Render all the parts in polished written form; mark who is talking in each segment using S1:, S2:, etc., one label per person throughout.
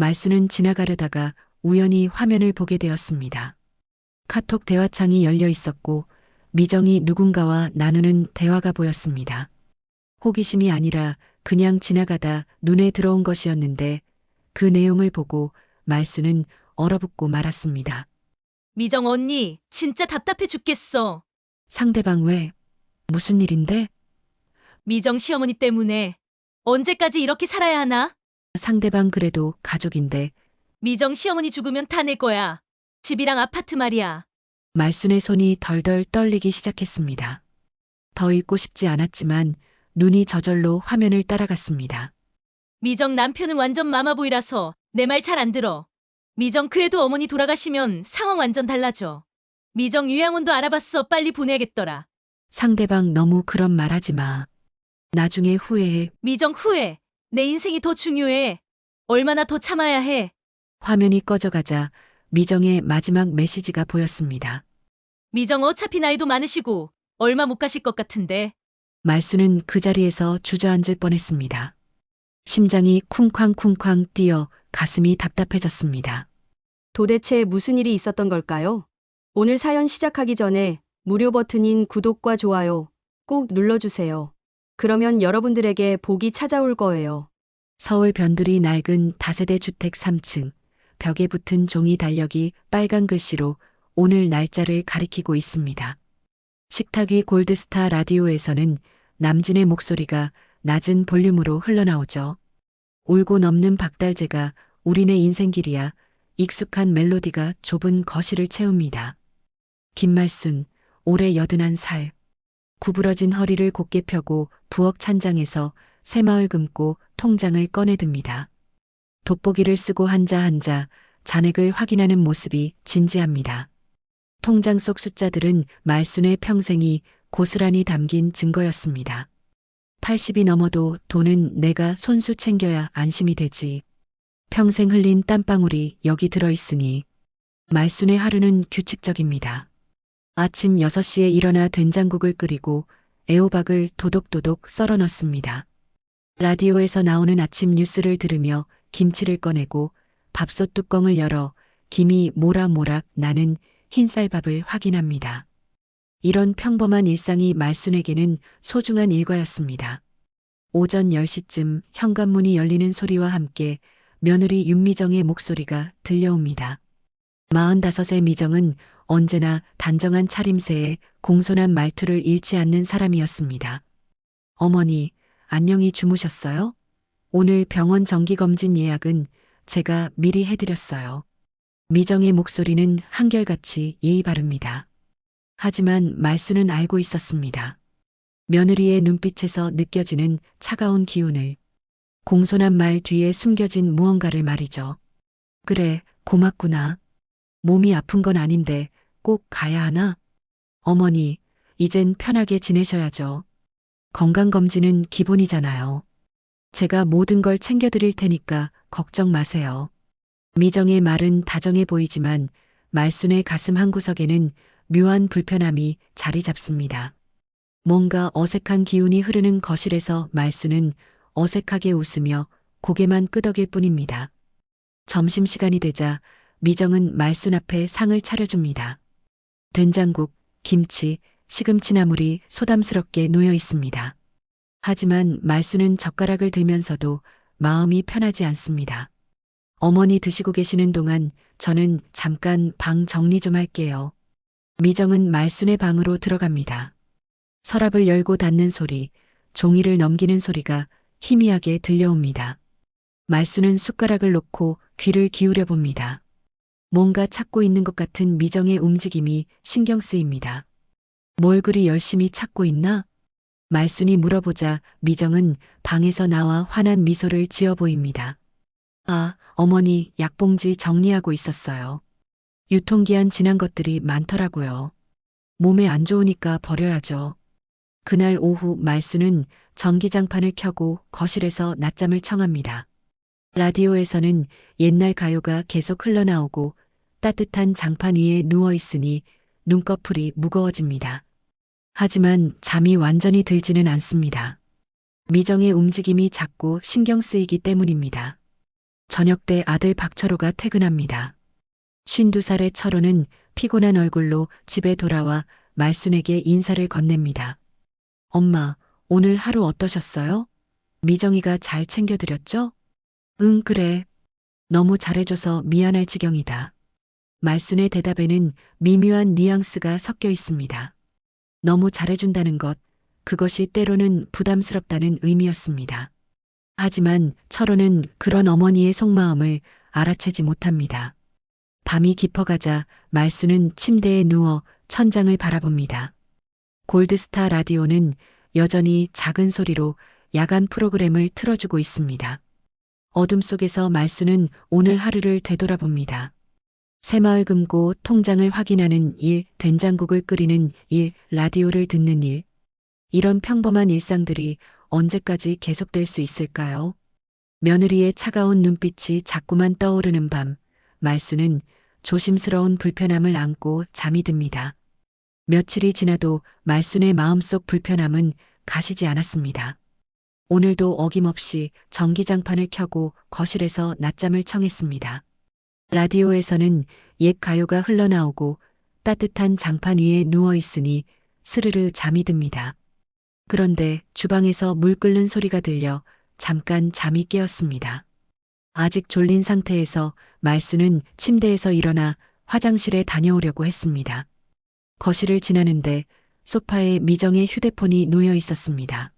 S1: 말수는 지나가려다가 우연히 화면을 보게 되었습니다. 카톡 대화창이 열려 있었고 미정이 누군가와 나누는 대화가 보였습니다. 호기심이 아니라 그냥 지나가다 눈에 들어온 것이었는데 그 내용을 보고 말수는 얼어붙고 말았습니다.
S2: 미정 언니, 진짜 답답해 죽겠어.
S1: 상대방 왜? 무슨 일인데?
S2: 미정 시어머니 때문에. 언제까지 이렇게 살아야 하나?
S1: 상대방 그래도 가족인데.
S2: 미정 시어머니 죽으면 다 내 거야. 집이랑 아파트 말이야.
S1: 말순의 손이 덜덜 떨리기 시작했습니다. 더 읽고 싶지 않았지만 눈이 저절로 화면을 따라갔습니다.
S2: 미정 남편은 완전 마마보이라서 내 말 잘 안 들어. 미정 그래도 어머니 돌아가시면 상황 완전 달라져. 미정 요양원도 알아봤어. 빨리 보내야겠더라.
S1: 상대방 너무 그런 말 하지 마. 나중에 후회해.
S2: 미정 후회. 내 인생이 더 중요해. 얼마나 더 참아야 해.
S1: 화면이 꺼져가자 미정의 마지막 메시지가 보였습니다.
S2: 미정 어차피 나이도 많으시고 얼마 못 가실 것 같은데.
S1: 말수는 그 자리에서 주저앉을 뻔했습니다. 심장이 쿵쾅쿵쾅 뛰어 가슴이 답답해졌습니다.
S3: 도대체 무슨 일이 있었던 걸까요? 오늘 사연 시작하기 전에 무료 버튼인 구독과 좋아요 꼭 눌러주세요. 그러면 여러분들에게 복이 찾아올 거예요.
S1: 서울 변두리 낡은 다세대 주택 3층, 벽에 붙은 종이 달력이 빨간 글씨로 오늘 날짜를 가리키고 있습니다. 식탁 위 골드스타 라디오에서는 남진의 목소리가 낮은 볼륨으로 흘러나오죠. 울고 넘는 박달재가 우리네 인생길이야 익숙한 멜로디가 좁은 거실을 채웁니다. 김말순, 올해 81살. 구부러진 허리를 곧게 펴고 부엌 찬장에서 새마을 금고 통장을 꺼내듭니다. 돋보기를 쓰고 한자 잔액을 확인하는 모습이 진지합니다. 통장 속 숫자들은 말순의 평생이 고스란히 담긴 증거였습니다. 80이 넘어도 돈은 내가 손수 챙겨야 안심이 되지. 평생 흘린 땀방울이 여기 들어있으니. 말순의 하루는 규칙적입니다. 아침 6시에 일어나 된장국을 끓이고 애호박을 도독도독 썰어 넣습니다. 라디오에서 나오는 아침 뉴스를 들으며 김치를 꺼내고 밥솥 뚜껑을 열어 김이 모락모락 나는 흰쌀밥을 확인합니다. 이런 평범한 일상이 말순에게는 소중한 일과였습니다. 오전 10시쯤 현관문이 열리는 소리와 함께 며느리 윤미정의 목소리가 들려옵니다. 45의 미정은 언제나 단정한 차림새에 공손한 말투를 잃지 않는 사람이었습니다. 어머니, 안녕히 주무셨어요? 오늘 병원 정기검진 예약은 제가 미리 해드렸어요. 미정의 목소리는 한결같이 예의 바릅니다. 하지만 말수는 알고 있었습니다. 며느리의 눈빛에서 느껴지는 차가운 기운을. 공손한 말 뒤에 숨겨진 무언가를 말이죠. 그래, 고맙구나. 몸이 아픈 건 아닌데 꼭 가야 하나? 어머니, 이젠 편하게 지내셔야죠. 건강검진은 기본이잖아요. 제가 모든 걸 챙겨드릴 테니까 걱정 마세요. 미정의 말은 다정해 보이지만 말순의 가슴 한구석에는 묘한 불편함이 자리 잡습니다. 뭔가 어색한 기운이 흐르는 거실에서 말순은 어색하게 웃으며 고개만 끄덕일 뿐입니다. 점심시간이 되자 미정은 말순 앞에 상을 차려줍니다. 된장국, 김치, 시금치나물이 소담스럽게 놓여 있습니다. 하지만 말순은 젓가락을 들면서도 마음이 편하지 않습니다. 어머니 드시고 계시는 동안 저는 잠깐 방 정리 좀 할게요. 미정은 말순의 방으로 들어갑니다. 서랍을 열고 닫는 소리, 종이를 넘기는 소리가 희미하게 들려옵니다. 말순은 숟가락을 놓고 귀를 기울여 봅니다. 뭔가 찾고 있는 것 같은 미정의 움직임이 신경 쓰입니다. 뭘 그리 열심히 찾고 있나? 말순이 물어보자 미정은 방에서 나와 환한 미소를 지어 보입니다. 아, 어머니 약봉지 정리하고 있었어요. 유통기한 지난 것들이 많더라고요. 몸에 안 좋으니까 버려야죠. 그날 오후 말순은 전기장판을 켜고 거실에서 낮잠을 청합니다. 라디오에서는 옛날 가요가 계속 흘러나오고 따뜻한 장판 위에 누워 있으니 눈꺼풀이 무거워집니다. 하지만 잠이 완전히 들지는 않습니다. 미정의 움직임이 자꾸 신경 쓰이기 때문입니다. 저녁 때 아들 박철호가 퇴근합니다. 52살의 철호는 피곤한 얼굴로 집에 돌아와 말순에게 인사를 건넵니다. 엄마, 오늘 하루 어떠셨어요? 미정이가 잘 챙겨드렸죠? 응, 그래. 너무 잘해줘서 미안할 지경이다. 말순의 대답에는 미묘한 뉘앙스가 섞여 있습니다. 너무 잘해준다는 것, 그것이 때로는 부담스럽다는 의미였습니다. 하지만 철호는 그런 어머니의 속마음을 알아채지 못합니다. 밤이 깊어가자 말순은 침대에 누워 천장을 바라봅니다. 골드스타 라디오는 여전히 작은 소리로 야간 프로그램을 틀어주고 있습니다. 어둠 속에서 말순은 오늘 하루를 되돌아봅니다. 새마을 금고 통장을 확인하는 일, 된장국을 끓이는 일, 라디오를 듣는 일. 이런 평범한 일상들이 언제까지 계속될 수 있을까요? 며느리의 차가운 눈빛이 자꾸만 떠오르는 밤, 말순은 조심스러운 불편함을 안고 잠이 듭니다. 며칠이 지나도 말순의 마음속 불편함은 가시지 않았습니다. 오늘도 어김없이 전기장판을 켜고 거실에서 낮잠을 청했습니다. 라디오에서는 옛 가요가 흘러나오고 따뜻한 장판 위에 누워 있으니 스르르 잠이 듭니다. 그런데 주방에서 물 끓는 소리가 들려 잠깐 잠이 깨었습니다. 아직 졸린 상태에서 말순은 침대에서 일어나 화장실에 다녀오려고 했습니다. 거실을 지나는데 소파에 미정의 휴대폰이 놓여 있었습니다.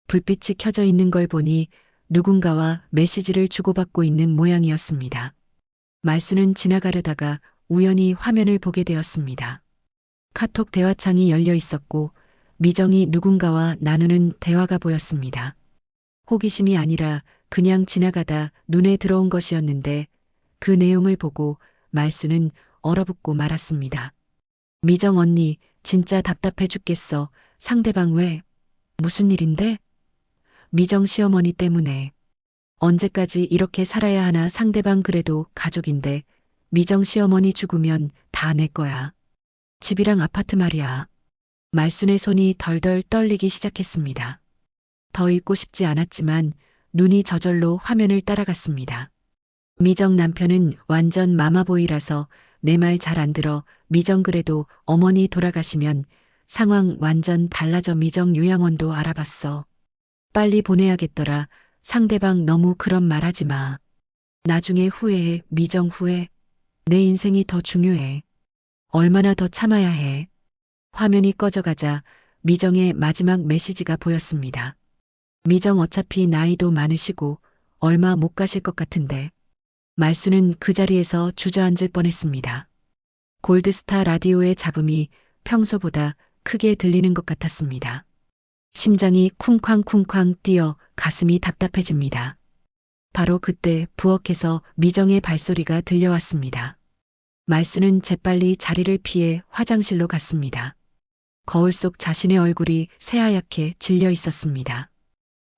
S1: 불빛이 켜져 있는 걸 보니 누군가와 메시지를 주고받고 있는 모양이었습니다. 말순은 지나가려다가 우연히 화면을 보게 되었습니다. 카톡 대화창이 열려 있었고 미정이 누군가와 나누는 대화가 보였습니다. 호기심이 아니라 그냥 지나가다 눈에 들어온 것이었는데 그 내용을 보고 말순은 얼어붙고 말았습니다. 미정 언니, 진짜 답답해 죽겠어. 상대방 왜? 무슨 일인데? 미정 시어머니 때문에. 언제까지 이렇게 살아야 하나. 상대방 그래도 가족인데 미정 시어머니 죽으면 다 내 거야. 집이랑 아파트 말이야. 말순의 손이 덜덜 떨리기 시작했습니다. 더 읽고 싶지 않았지만 눈이 저절로 화면을 따라갔습니다. 미정 남편은 완전 마마보이라서 내 말 잘 안 들어. 미정 그래도 어머니 돌아가시면 상황 완전 달라져. 미정 요양원도 알아봤어. 빨리 보내야겠더라. 상대방 너무 그런 말 하지 마. 나중에 후회해. 미정 후회. 내 인생이 더 중요해. 얼마나 더 참아야 해. 화면이 꺼져가자 미정의 마지막 메시지가 보였습니다. 미정 어차피 나이도 많으시고 얼마 못 가실 것 같은데. 말순은 그 자리에서 주저앉을 뻔했습니다. 골드스타 라디오의 잡음이 평소보다 크게 들리는 것 같았습니다. 심장이 쿵쾅쿵쾅 뛰어 가슴이 답답해집니다. 바로 그때 부엌에서 미정의 발소리가 들려왔습니다. 말순은 재빨리 자리를 피해 화장실로 갔습니다. 거울 속 자신의 얼굴이 새하얗게 질려 있었습니다.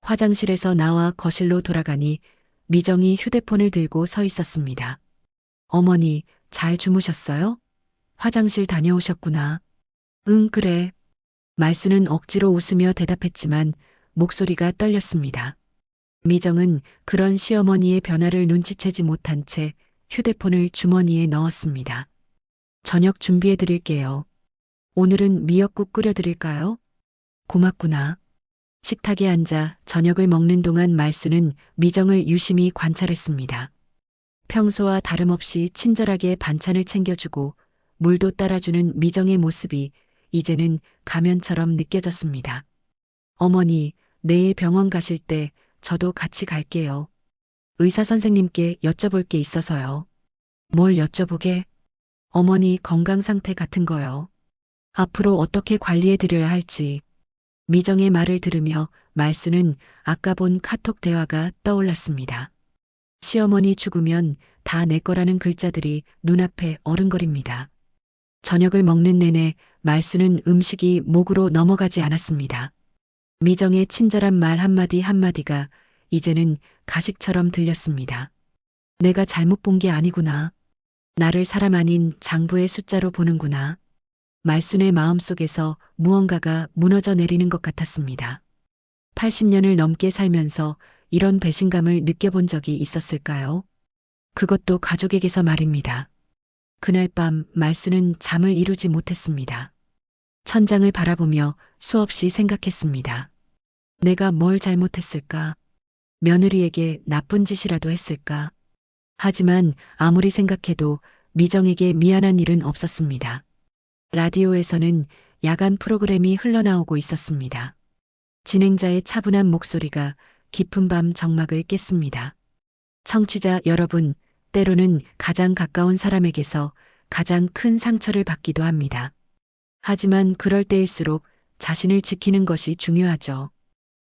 S1: 화장실에서 나와 거실로 돌아가니 미정이 휴대폰을 들고 서 있었습니다. 어머니, 잘 주무셨어요? 화장실 다녀오셨구나. 응, 그래. 말순은 억지로 웃으며 대답했지만 목소리가 떨렸습니다. 미정은 그런 시어머니의 변화를 눈치채지 못한 채 휴대폰을 주머니에 넣었습니다. 저녁 준비해 드릴게요. 오늘은 미역국 끓여 드릴까요? 고맙구나. 식탁에 앉아 저녁을 먹는 동안 말순은 미정을 유심히 관찰했습니다. 평소와 다름없이 친절하게 반찬을 챙겨주고 물도 따라주는 미정의 모습이 이제는 가면처럼 느껴졌습니다. 어머니, 내일 병원 가실 때 저도 같이 갈게요. 의사 선생님께 여쭤볼 게 있어서요. 뭘 여쭤보게? 어머니 건강 상태 같은 거요. 앞으로 어떻게 관리해 드려야 할지. 미정의 말을 들으며 말순은 아까 본 카톡 대화가 떠올랐습니다. 시어머니 죽으면 다 내 거라는 글자들이 눈앞에 어른거립니다. 저녁을 먹는 내내 말순은 음식이 목으로 넘어가지 않았습니다. 미정의 친절한 말 한마디 한마디가 이제는 가식처럼 들렸습니다. 내가 잘못 본 게 아니구나. 나를 사람 아닌 장부의 숫자로 보는구나. 말순의 마음속에서 무언가가 무너져 내리는 것 같았습니다. 80년을 넘게 살면서 이런 배신감을 느껴본 적이 있었을까요? 그것도 가족에게서 말입니다. 그날 밤 말수는 잠을 이루지 못했습니다. 천장을 바라보며 수없이 생각했습니다. 내가 뭘 잘못했을까? 며느리에게 나쁜 짓이라도 했을까? 하지만 아무리 생각해도 미정에게 미안한 일은 없었습니다. 라디오에서는 야간 프로그램이 흘러나오고 있었습니다. 진행자의 차분한 목소리가 깊은 밤 정막을 깼습니다. 청취자 여러분, 때로는 가장 가까운 사람에게서 가장 큰 상처를 받기도 합니다. 하지만 그럴 때일수록 자신을 지키는 것이 중요하죠.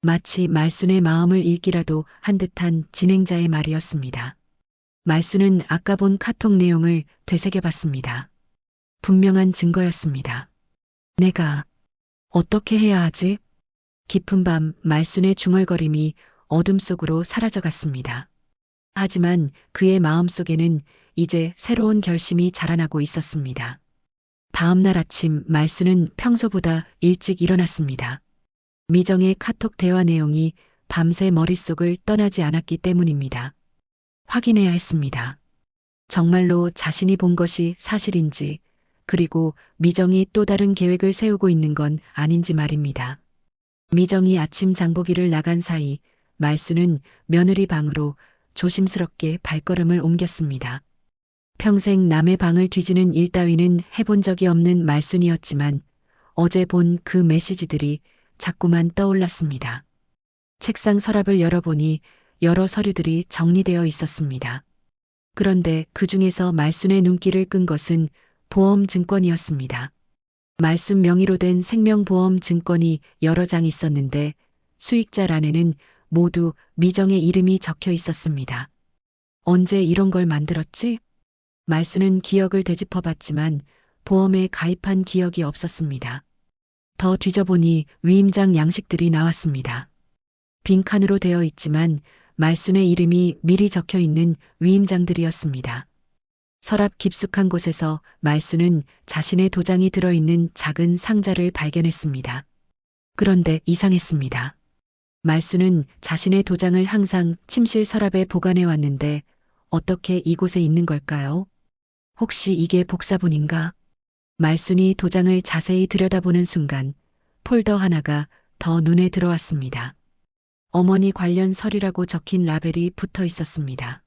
S1: 마치 말순의 마음을 읽기라도 한 듯한 진행자의 말이었습니다. 말순은 아까 본 카톡 내용을 되새겨봤습니다. 분명한 증거였습니다. 내가 어떻게 해야 하지? 깊은 밤 말순의 중얼거림이 어둠 속으로 사라져갔습니다. 하지만 그의 마음속에는 이제 새로운 결심이 자라나고 있었습니다. 다음 날 아침 말순은 평소보다 일찍 일어났습니다. 미정의 카톡 대화 내용이 밤새 머릿속을 떠나지 않았기 때문입니다. 확인해야 했습니다. 정말로 자신이 본 것이 사실인지, 그리고 미정이 또 다른 계획을 세우고 있는 건 아닌지 말입니다. 미정이 아침 장보기를 나간 사이 말수는 며느리 방으로 조심스럽게 발걸음을 옮겼습니다. 평생 남의 방을 뒤지는 일 따위는 해본 적이 없는 말순이었지만 어제 본 그 메시지들이 자꾸만 떠올랐습니다. 책상 서랍을 열어보니 여러 서류들이 정리되어 있었습니다. 그런데 그 중에서 말순의 눈길을 끈 것은 보험증권이었습니다. 말순 명의로 된 생명보험 증권이 여러 장 있었는데 수익자란에는 모두 미정의 이름이 적혀 있었습니다. 언제 이런 걸 만들었지? 말순은 기억을 되짚어봤지만 보험에 가입한 기억이 없었습니다. 더 뒤져보니 위임장 양식들이 나왔습니다. 빈칸으로 되어 있지만 말순의 이름이 미리 적혀 있는 위임장들이었습니다. 서랍 깊숙한 곳에서 말순은 자신의 도장이 들어있는 작은 상자를 발견했습니다. 그런데 이상했습니다. 말순은 자신의 도장을 항상 침실 서랍에 보관해 왔는데 어떻게 이곳에 있는 걸까요? 혹시 이게 복사본인가? 말순이 도장을 자세히 들여다보는 순간 폴더 하나가 더 눈에 들어왔습니다. 어머니 관련 서류라고 적힌 라벨이 붙어 있었습니다.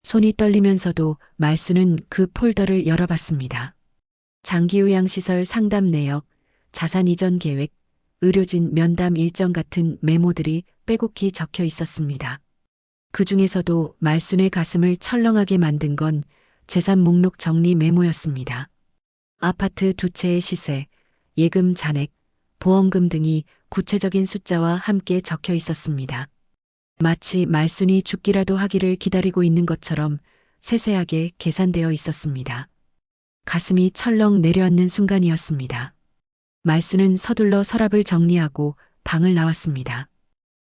S1: 손이 떨리면서도 말순은 그 폴더를 열어봤습니다. 장기요양시설 상담 내역, 자산 이전 계획, 의료진 면담 일정 같은 메모들이 빼곡히 적혀 있었습니다. 그 중에서도 말순의 가슴을 철렁하게 만든 건 재산 목록 정리 메모였습니다. 아파트 2채의 시세, 예금 잔액, 보험금 등이 구체적인 숫자와 함께 적혀 있었습니다. 마치 말순이 죽기라도 하기를 기다리고 있는 것처럼 세세하게 계산되어 있었습니다. 가슴이 철렁 내려앉는 순간이었습니다. 말순은 서둘러 서랍을 정리하고 방을 나왔습니다.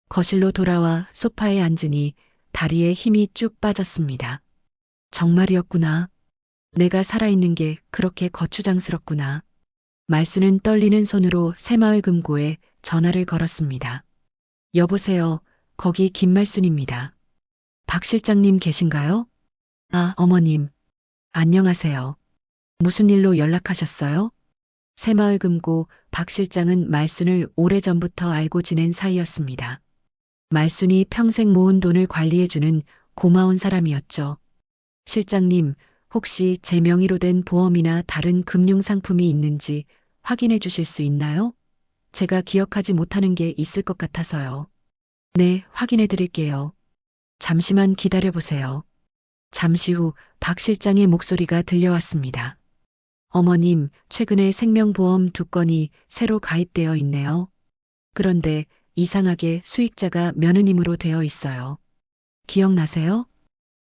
S1: 거실로 돌아와 소파에 앉으니 다리에 힘이 쭉 빠졌습니다. 정말이었구나. 내가 살아있는 게 그렇게 거추장스럽구나. 말순은 떨리는 손으로 새마을 금고에 전화를 걸었습니다. 여보세요. 거기 김말순입니다. 박 실장님 계신가요? 아, 어머님. 안녕하세요. 무슨 일로 연락하셨어요? 새마을 금고 박 실장은 말순을 오래전부터 알고 지낸 사이였습니다. 말순이 평생 모은 돈을 관리해주는 고마운 사람이었죠. 실장님, 혹시 제 명의로 된 보험이나 다른 금융상품이 있는지 확인해 주실 수 있나요? 제가 기억하지 못하는 게 있을 것 같아서요. 네, 확인해 드릴게요. 잠시만 기다려 보세요. 잠시 후 박 실장의 목소리가 들려왔습니다. 어머님, 최근에 생명보험 2건이 새로 가입되어 있네요. 그런데 이상하게 수익자가 며느님으로 되어 있어요. 기억나세요?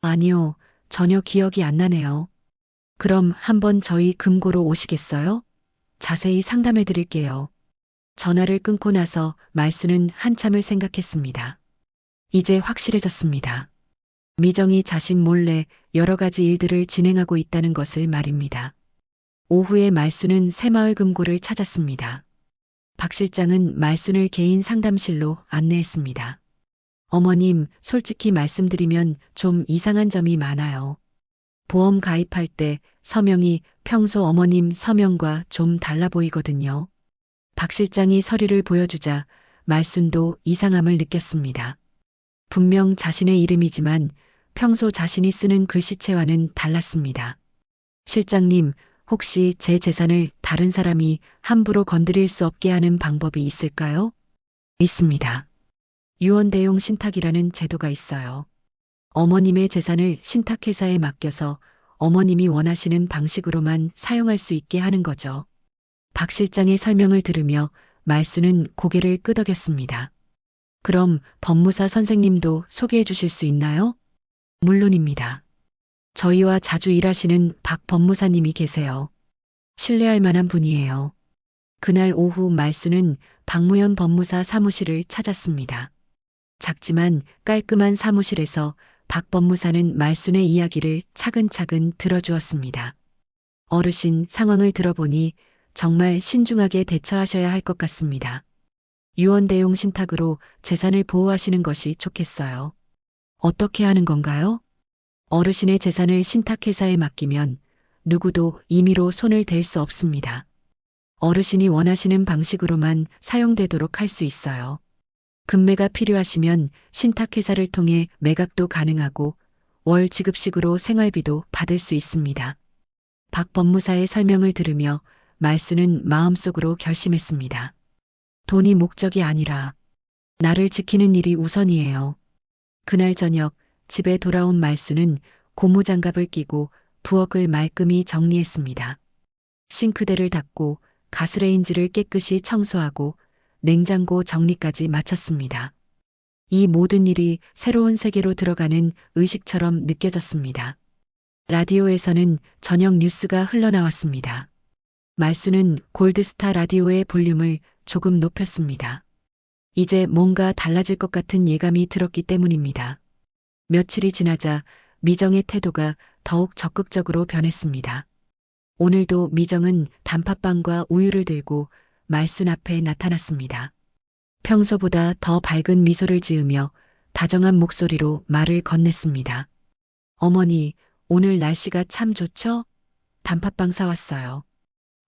S1: 아니요, 전혀 기억이 안 나네요. 그럼 한번 저희 금고로 오시겠어요? 자세히 상담해 드릴게요. 전화를 끊고 나서 말순은 한참을 생각했습니다. 이제 확실해졌습니다. 미정이 자신 몰래 여러 가지 일들을 진행하고 있다는 것을 말입니다. 오후에 말순은 새마을 금고를 찾았습니다. 박 실장은 말순을 개인 상담실로 안내했습니다. 어머님, 솔직히 말씀드리면 좀 이상한 점이 많아요. 보험 가입할 때 서명이 평소 어머님 서명과 좀 달라 보이거든요. 박 실장이 서류를 보여주자 말순도 이상함을 느꼈습니다. 분명 자신의 이름이지만 평소 자신이 쓰는 글씨체와는 달랐습니다. 실장님, 혹시 제 재산을 다른 사람이 함부로 건드릴 수 없게 하는 방법이 있을까요? 있습니다. 유언대용 신탁이라는 제도가 있어요. 어머님의 재산을 신탁회사에 맡겨서 어머님이 원하시는 방식으로만 사용할 수 있게 하는 거죠. 박 실장의 설명을 들으며 말수는 고개를 끄덕였습니다. 그럼 법무사 선생님도 소개해 주실 수 있나요? 물론입니다. 저희와 자주 일하시는 박 법무사님이 계세요. 신뢰할 만한 분이에요. 그날 오후 말수는 박무현 법무사 사무실을 찾았습니다. 작지만 깔끔한 사무실에서 박 법무사는 말순의 이야기를 차근차근 들어주었습니다. 어르신, 상황을 들어보니 정말 신중하게 대처하셔야 할 것 같습니다. 유언대용 신탁으로 재산을 보호하시는 것이 좋겠어요. 어떻게 하는 건가요? 어르신의 재산을 신탁회사에 맡기면 누구도 임의로 손을 댈 수 없습니다. 어르신이 원하시는 방식으로만 사용되도록 할 수 있어요. 급매가 필요하시면 신탁회사를 통해 매각도 가능하고 월 지급식으로 생활비도 받을 수 있습니다. 박 법무사의 설명을 들으며 말수는 마음속으로 결심했습니다. 돈이 목적이 아니라 나를 지키는 일이 우선이에요. 그날 저녁 집에 돌아온 말수는 고무장갑을 끼고 부엌을 말끔히 정리했습니다. 싱크대를 닦고 가스레인지를 깨끗이 청소하고 냉장고 정리까지 마쳤습니다. 이 모든 일이 새로운 세계로 들어가는 의식처럼 느껴졌습니다. 라디오에서는 저녁 뉴스가 흘러나왔습니다. 말수는 골드스타 라디오의 볼륨을 조금 높였습니다. 이제 뭔가 달라질 것 같은 예감이 들었기 때문입니다. 며칠이 지나자 미정의 태도가 더욱 적극적으로 변했습니다. 오늘도 미정은 단팥빵과 우유를 들고 말순 앞에 나타났습니다. 평소보다 더 밝은 미소를 지으며 다정한 목소리로 말을 건넸습니다. 어머니, 오늘 날씨가 참 좋죠? 단팥빵 사왔어요.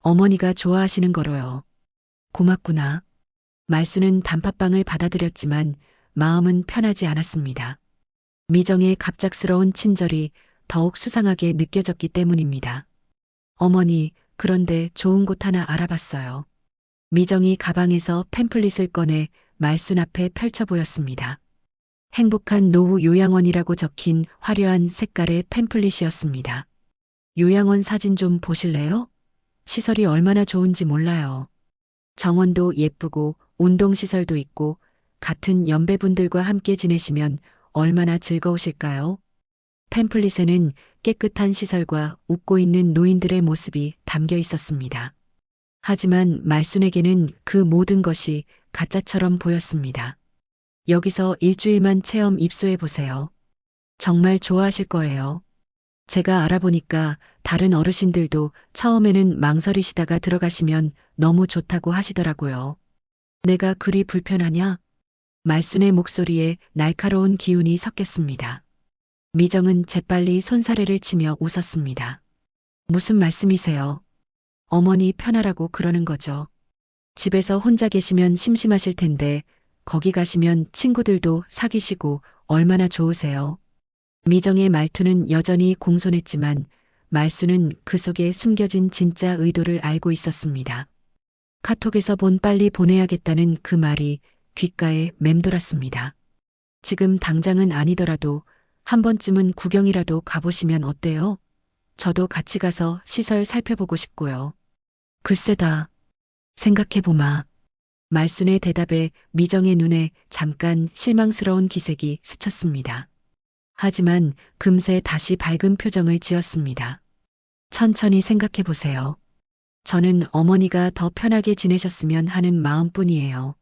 S1: 어머니가 좋아하시는 거로요. 고맙구나. 말수는 단팥빵을 받아들였지만 마음은 편하지 않았습니다. 미정의 갑작스러운 친절이 더욱 수상하게 느껴졌기 때문입니다. 어머니, 그런데 좋은 곳 하나 알아봤어요. 미정이 가방에서 팸플릿을 꺼내 말순 앞에 펼쳐 보였습니다. 행복한 노후 요양원이라고 적힌 화려한 색깔의 팸플릿이었습니다. 요양원 사진 좀 보실래요? 시설이 얼마나 좋은지 몰라요. 정원도 예쁘고 운동시설도 있고 같은 연배분들과 함께 지내시면 얼마나 즐거우실까요? 팸플릿에는 깨끗한 시설과 웃고 있는 노인들의 모습이 담겨 있었습니다. 하지만 말순에게는 그 모든 것이 가짜처럼 보였습니다. 여기서 일주일만 체험 입소해 보세요. 정말 좋아하실 거예요. 제가 알아보니까 다른 어르신들도 처음에는 망설이시다가 들어가시면 너무 좋다고 하시더라고요. 내가 그리 불편하냐? 말순의 목소리에 날카로운 기운이 섞였습니다. 미정은 재빨리 손사래를 치며 웃었습니다. 무슨 말씀이세요? 어머니 편하라고 그러는 거죠. 집에서 혼자 계시면 심심하실 텐데 거기 가시면 친구들도 사귀시고 얼마나 좋으세요. 미정의 말투는 여전히 공손했지만 말수는 그 속에 숨겨진 진짜 의도를 알고 있었습니다. 카톡에서 본 빨리 보내야겠다는 그 말이 귓가에 맴돌았습니다. 지금 당장은 아니더라도 한 번쯤은 구경이라도 가보시면 어때요? 저도 같이 가서 시설 살펴보고 싶고요. 글쎄다. 생각해보마. 말순의 대답에 미정의 눈에 잠깐 실망스러운 기색이 스쳤습니다. 하지만 금세 다시 밝은 표정을 지었습니다. 천천히 생각해보세요. 저는 어머니가 더 편하게 지내셨으면 하는 마음뿐이에요.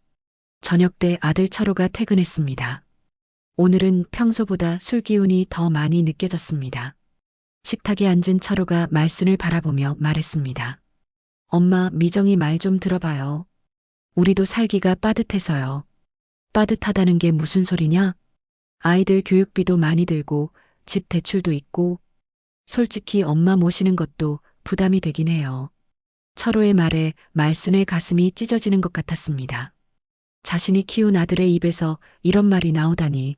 S1: 저녁 때 아들 철호가 퇴근했습니다. 오늘은 평소보다 술 기운이 더 많이 느껴졌습니다. 식탁에 앉은 철호가 말순을 바라보며 말했습니다. 엄마, 미정이 말 좀 들어봐요. 우리도 살기가 빠듯해서요. 빠듯하다는 게 무슨 소리냐? 아이들 교육비도 많이 들고 집 대출도 있고 솔직히 엄마 모시는 것도 부담이 되긴 해요. 철호의 말에 말순의 가슴이 찢어지는 것 같았습니다. 자신이 키운 아들의 입에서 이런 말이 나오다니.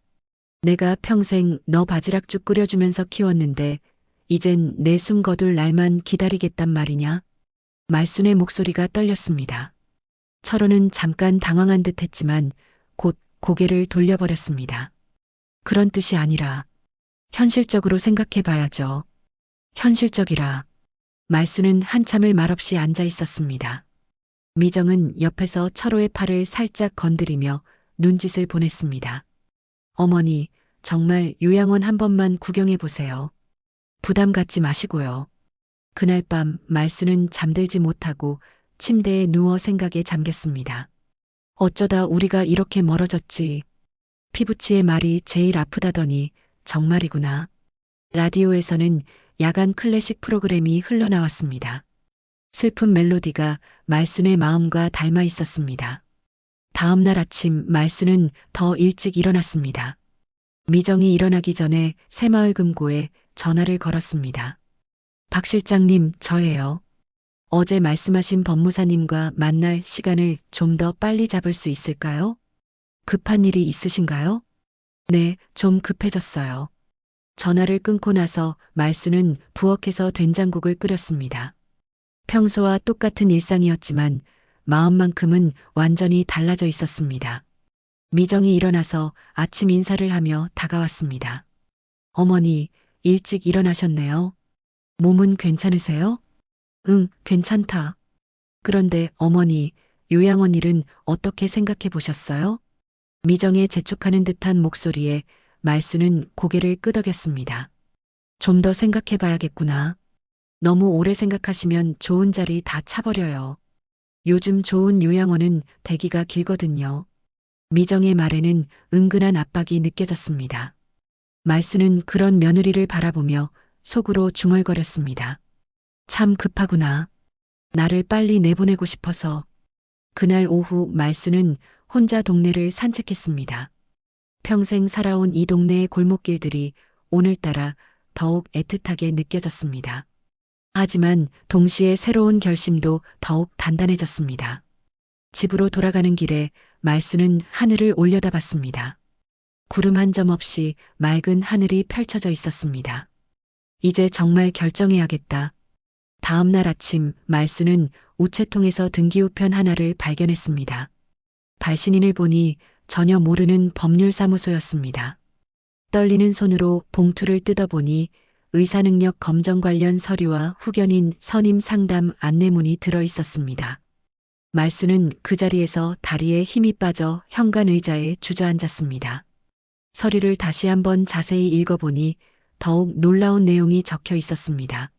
S1: 내가 평생 너 바지락죽 끓여주면서 키웠는데 이젠 내 숨 거둘 날만 기다리겠단 말이냐? 말순의 목소리가 떨렸습니다. 철호는 잠깐 당황한 듯 했지만 곧 고개를 돌려버렸습니다. 그런 뜻이 아니라 현실적으로 생각해 봐야죠. 현실적이라. 말순은 한참을 말없이 앉아 있었습니다. 미정은 옆에서 철호의 팔을 살짝 건드리며 눈짓을 보냈습니다. 어머니, 정말 요양원 한 번만 구경해 보세요. 부담 갖지 마시고요. 그날 밤 말순은 잠들지 못하고 침대에 누워 생각에 잠겼습니다. 어쩌다 우리가 이렇게 멀어졌지. 피부치의 말이 제일 아프다더니 정말이구나. 라디오에서는 야간 클래식 프로그램이 흘러나왔습니다. 슬픈 멜로디가 말순의 마음과 닮아 있었습니다. 다음 날 아침 말순은 더 일찍 일어났습니다. 미정이 일어나기 전에 새마을 금고에 전화를 걸었습니다. 박 실장님, 저예요. 어제 말씀하신 법무사님과 만날 시간을 좀 더 빨리 잡을 수 있을까요? 급한 일이 있으신가요? 네, 좀 급해졌어요. 전화를 끊고 나서 말순은 부엌에서 된장국을 끓였습니다. 평소와 똑같은 일상이었지만 마음만큼은 완전히 달라져 있었습니다. 미정이 일어나서 아침 인사를 하며 다가왔습니다. 어머니, 일찍 일어나셨네요. 몸은 괜찮으세요? 응, 괜찮다. 그런데 어머니, 요양원 일은 어떻게 생각해 보셨어요? 미정의 재촉하는 듯한 목소리에 말순은 고개를 끄덕였습니다. 좀 더 생각해 봐야겠구나. 너무 오래 생각하시면 좋은 자리 다 차버려요. 요즘 좋은 요양원은 대기가 길거든요. 미정의 말에는 은근한 압박이 느껴졌습니다. 말순은 그런 며느리를 바라보며 속으로 중얼거렸습니다. 참 급하구나. 나를 빨리 내보내고 싶어서. 그날 오후 말순은 혼자 동네를 산책했습니다. 평생 살아온 이 동네의 골목길들이 오늘따라 더욱 애틋하게 느껴졌습니다. 하지만 동시에 새로운 결심도 더욱 단단해졌습니다. 집으로 돌아가는 길에 말순은 하늘을 올려다봤습니다. 구름 한 점 없이 맑은 하늘이 펼쳐져 있었습니다. 이제 정말 결정해야겠다. 다음 날 아침 말순은 우체통에서 등기우편 하나를 발견했습니다. 발신인을 보니 전혀 모르는 법률사무소였습니다. 떨리는 손으로 봉투를 뜯어보니 의사능력 검정 관련 서류와 후견인 선임 상담 안내문이 들어 있었습니다. 말순은 그 자리에서 다리에 힘이 빠져 현관 의자에 주저앉았습니다. 서류를 다시 한번 자세히 읽어보니 더욱 놀라운 내용이 적혀 있었습니다.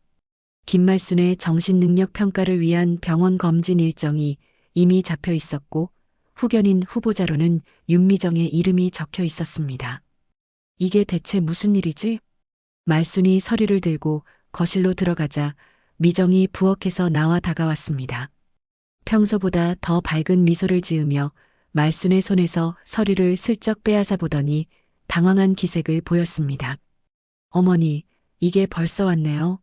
S1: 김말순의 정신능력 평가를 위한 병원 검진 일정이 이미 잡혀 있었고 후견인 후보자로는 윤미정의 이름이 적혀 있었습니다. 이게 대체 무슨 일이지? 말순이 서류를 들고 거실로 들어가자 미정이 부엌에서 나와 다가왔습니다. 평소보다 더 밝은 미소를 지으며 말순의 손에서 서류를 슬쩍 빼앗아 보더니 당황한 기색을 보였습니다. 어머니, 이게 벌써 왔네요.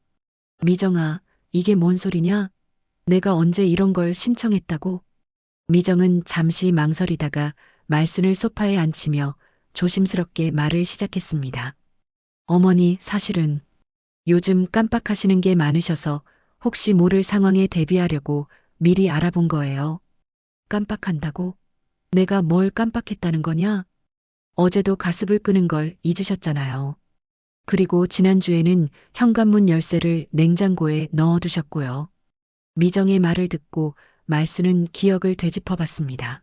S1: 미정아, 이게 뭔 소리냐? 내가 언제 이런 걸 신청했다고? 미정은 잠시 망설이다가 말순을 소파에 앉히며 조심스럽게 말을 시작했습니다. 어머니, 사실은 요즘 깜빡하시는 게 많으셔서 혹시 모를 상황에 대비하려고 미리 알아본 거예요. 깜빡한다고? 내가 뭘 깜빡했다는 거냐? 어제도 가습을 끄는 걸 잊으셨잖아요. 그리고 지난주에는 현관문 열쇠를 냉장고에 넣어두셨고요. 미정의 말을 듣고 말순은 기억을 되짚어봤습니다.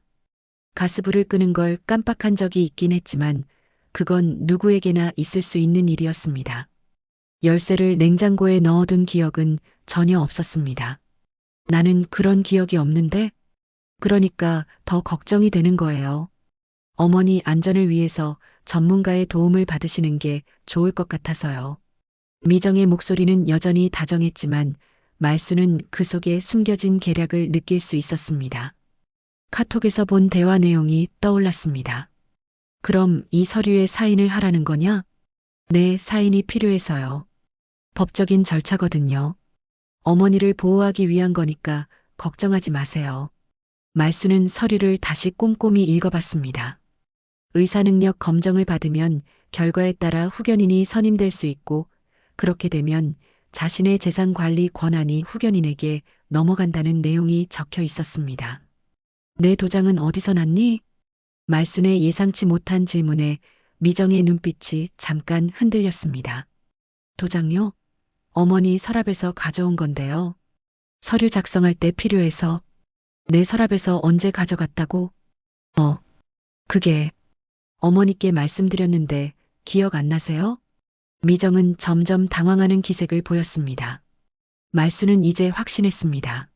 S1: 가스불을 끄는 걸 깜빡한 적이 있긴 했지만 그건 누구에게나 있을 수 있는 일이었습니다. 열쇠를 냉장고에 넣어둔 기억은 전혀 없었습니다. 나는 그런 기억이 없는데? 그러니까 더 걱정이 되는 거예요. 어머니 안전을 위해서 전문가의 도움을 받으시는 게 좋을 것 같아서요. 미정의 목소리는 여전히 다정했지만 말순은 그 속에 숨겨진 계략을 느낄 수 있었습니다. 카톡에서 본 대화 내용이 떠올랐습니다. 그럼 이 서류에 사인을 하라는 거냐? 네, 사인이 필요해서요. 법적인 절차거든요. 어머니를 보호하기 위한 거니까 걱정하지 마세요. 말수는 서류를 다시 꼼꼼히 읽어봤습니다. 의사능력 검정을 받으면 결과에 따라 후견인이 선임될 수 있고, 그렇게 되면 자신의 재산 관리 권한이 후견인에게 넘어간다는 내용이 적혀 있었습니다. 내 도장은 어디서 났니? 말순의 예상치 못한 질문에 미정의 눈빛이 잠깐 흔들렸습니다. 도장요? 어머니 서랍에서 가져온 건데요. 서류 작성할 때 필요해서. 내 서랍에서 언제 가져갔다고? 그게 어머니께 말씀드렸는데 기억 안 나세요? 미정은 점점 당황하는 기색을 보였습니다. 말수는 이제 확신했습니다.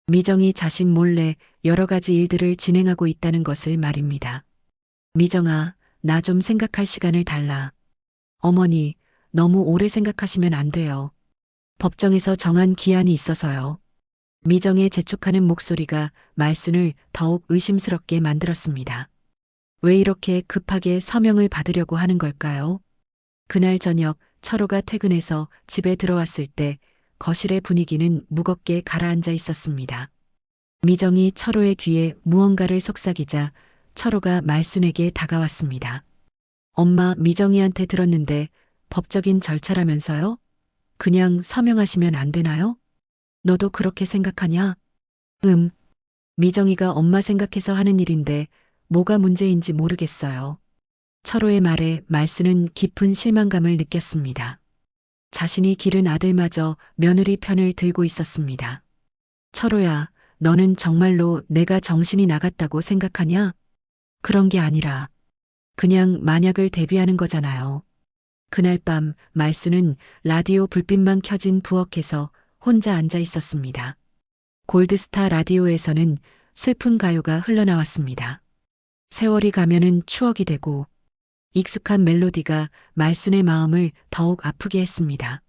S1: 미정이 자신 몰래 여러 가지 일들을 진행하고 있다는 것을 말입니다. 미정아, 나 좀 생각할 시간을 달라. 어머니, 너무 오래 생각하시면 안 돼요. 법정에서 정한 기한이 있어서요. 미정의 재촉하는 목소리가 말순을 더욱 의심스럽게 만들었습니다. 왜 이렇게 급하게 서명을 받으려고 하는 걸까요? 그날 저녁 철호가 퇴근해서 집에 들어왔을 때 거실의 분위기는 무겁게 가라앉아 있었습니다. 미정이 철호의 귀에 무언가를 속삭이자 철호가 말순에게 다가왔습니다. 엄마, 미정이한테 들었는데 법적인 절차라면서요? 그냥 서명하시면 안 되나요? 너도 그렇게 생각하냐? 미정이가 엄마 생각해서 하는 일인데 뭐가 문제인지 모르겠어요. 철호의 말에 말수는 깊은 실망감을 느꼈습니다. 자신이 기른 아들마저 며느리 편을 들고 있었습니다. 철호야, 너는 정말로 내가 정신이 나갔다고 생각하냐? 그런 게 아니라 그냥 만약을 대비하는 거잖아요. 그날 밤 말수는 라디오 불빛만 켜진 부엌에서 혼자 앉아 있었습니다. 골드스타 라디오에서는 슬픈 가요가 흘러나왔습니다. 세월이 가면은 추억이 되고 익숙한 멜로디가 말순의 마음을 더욱 아프게 했습니다.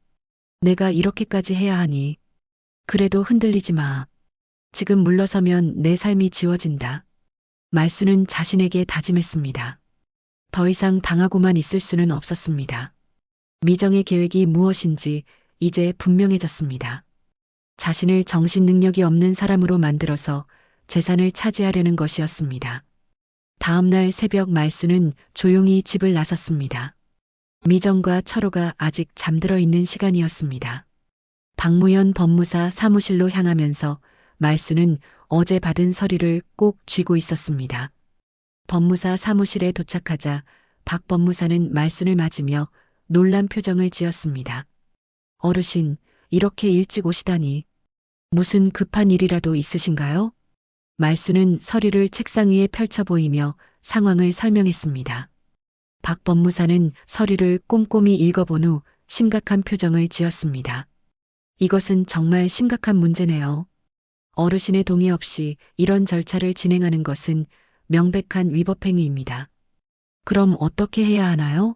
S1: 내가 이렇게까지 해야 하니. 그래도 흔들리지 마. 지금 물러서면 내 삶이 지워진다. 말순은 자신에게 다짐했습니다. 더 이상 당하고만 있을 수는 없었습니다. 미정의 계획이 무엇인지 이제 분명해졌습니다. 자신을 정신 능력이 없는 사람으로 만들어서 재산을 차지하려는 것이었습니다. 다음 날 새벽 말수는 조용히 집을 나섰습니다. 미정과 철호가 아직 잠들어 있는 시간이었습니다. 박무현 법무사 사무실로 향하면서 말수는 어제 받은 서류를 꼭 쥐고 있었습니다. 법무사 사무실에 도착하자 박 법무사는 말순을 맞으며 놀란 표정을 지었습니다. 어르신, 이렇게 일찍 오시다니. 무슨 급한 일이라도 있으신가요? 말수는 서류를 책상 위에 펼쳐 보이며 상황을 설명했습니다. 박 법무사는 서류를 꼼꼼히 읽어본 후 심각한 표정을 지었습니다. 이것은 정말 심각한 문제네요. 어르신의 동의 없이 이런 절차를 진행하는 것은 명백한 위법행위입니다. 그럼 어떻게 해야 하나요?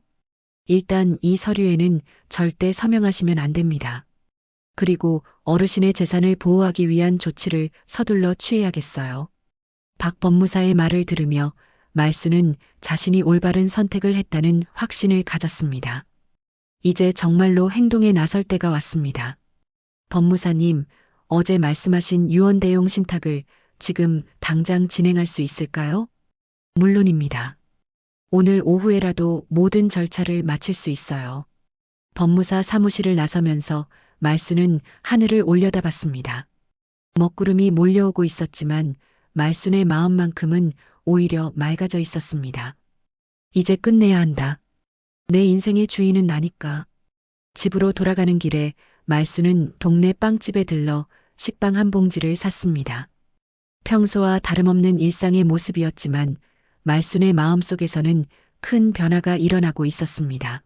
S1: 일단 이 서류에는 절대 서명하시면 안 됩니다. 그리고 어르신의 재산을 보호하기 위한 조치를 서둘러 취해야겠어요. 박 법무사의 말을 들으며 말수는 자신이 올바른 선택을 했다는 확신을 가졌습니다. 이제 정말로 행동에 나설 때가 왔습니다. 법무사님, 어제 말씀하신 유언대용 신탁을 지금 당장 진행할 수 있을까요? 물론입니다. 오늘 오후에라도 모든 절차를 마칠 수 있어요. 법무사 사무실을 나서면서 말수는 하늘을 올려다봤습니다. 먹구름이 몰려오고 있었지만 말순의 마음만큼은 오히려 맑아져 있었습니다. 이제 끝내야 한다. 내 인생의 주인은 나니까. 집으로 돌아가는 길에 말수는 동네 빵집에 들러 식빵 한 봉지를 샀습니다. 평소와 다름없는 일상의 모습이었지만 말순의 마음속에서는 큰 변화가 일어나고 있었습니다.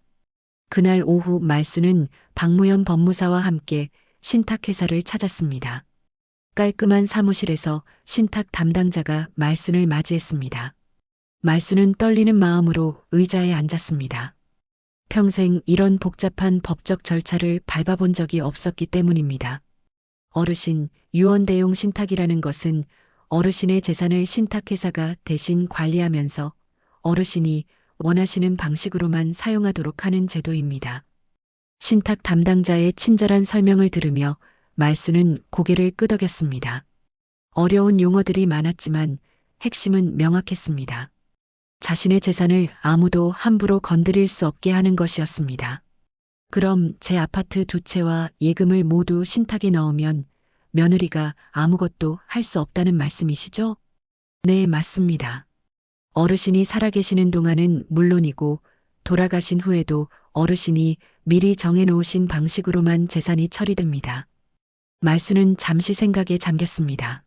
S1: 그날 오후 말수는 박무현 법무사와 함께 신탁회사를 찾았습니다. 깔끔한 사무실에서 신탁 담당자가 말순을 맞이했습니다. 말수는 떨리는 마음으로 의자에 앉았습니다. 평생 이런 복잡한 법적 절차를 밟아본 적이 없었기 때문입니다. 어르신, 유언대용 신탁이라는 것은 어르신의 재산을 신탁회사가 대신 관리하면서 어르신이 원하시는 방식으로만 사용하도록 하는 제도입니다. 신탁 담당자의 친절한 설명을 들으며 말수는 고개를 끄덕였습니다. 어려운 용어들이 많았지만 핵심은 명확했습니다. 자신의 재산을 아무도 함부로 건드릴 수 없게 하는 것이었습니다. 그럼 제 아파트 2채와 예금을 모두 신탁에 넣으면 며느리가 아무것도 할 수 없다는 말씀이시죠? 네, 맞습니다. 어르신이 살아계시는 동안은 물론이고 돌아가신 후에도 어르신이 미리 정해놓으신 방식으로만 재산이 처리됩니다. 말수는 잠시 생각에 잠겼습니다.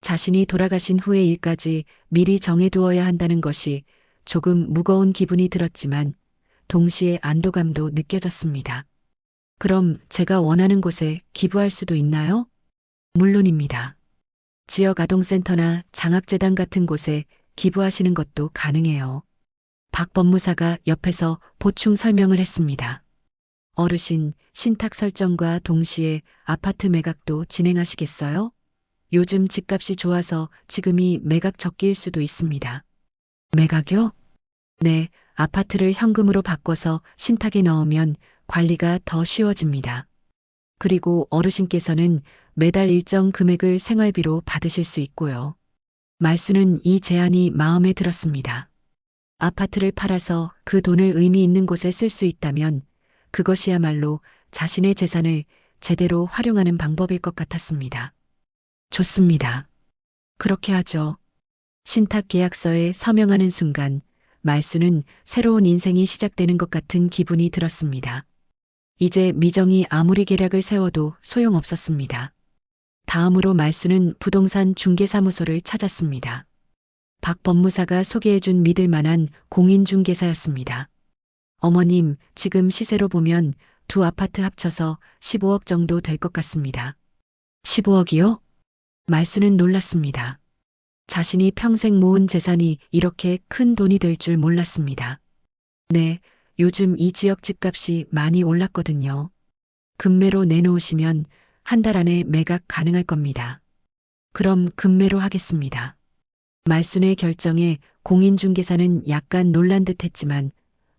S1: 자신이 돌아가신 후의 일까지 미리 정해두어야 한다는 것이 조금 무거운 기분이 들었지만 동시에 안도감도 느껴졌습니다. 그럼 제가 원하는 곳에 기부할 수도 있나요? 물론입니다. 지역 아동센터나 장학재단 같은 곳에 기부하시는 것도 가능해요. 박 법무사가 옆에서 보충 설명을 했습니다. 어르신, 신탁 설정과 동시에 아파트 매각도 진행하시겠어요? 요즘 집값이 좋아서 지금이 매각 적기일 수도 있습니다. 매각요? 네, 아파트를 현금으로 바꿔서 신탁에 넣으면 관리가 더 쉬워집니다. 그리고 어르신께서는 매달 일정 금액을 생활비로 받으실 수 있고요. 말수는 이 제안이 마음에 들었습니다. 아파트를 팔아서 그 돈을 의미 있는 곳에 쓸 수 있다면 그것이야말로 자신의 재산을 제대로 활용하는 방법일 것 같았습니다. 좋습니다. 그렇게 하죠. 신탁 계약서에 서명하는 순간 말수는 새로운 인생이 시작되는 것 같은 기분이 들었습니다. 이제 미정이 아무리 계략을 세워도 소용없었습니다. 다음으로 말수는 부동산 중개사무소를 찾았습니다. 박 법무사가 소개해준 믿을 만한 공인중개사였습니다. 어머님, 지금 시세로 보면 두 아파트 합쳐서 15억 정도 될 것 같습니다. 15억이요? 말수는 놀랐습니다. 자신이 평생 모은 재산이 이렇게 큰 돈이 될 줄 몰랐습니다. 네, 요즘 이 지역 집값이 많이 올랐거든요. 금매로 내놓으시면 한 달 안에 매각 가능할 겁니다. 그럼 금매로 하겠습니다. 말순의 결정에 공인중개사는 약간 놀란 듯 했지만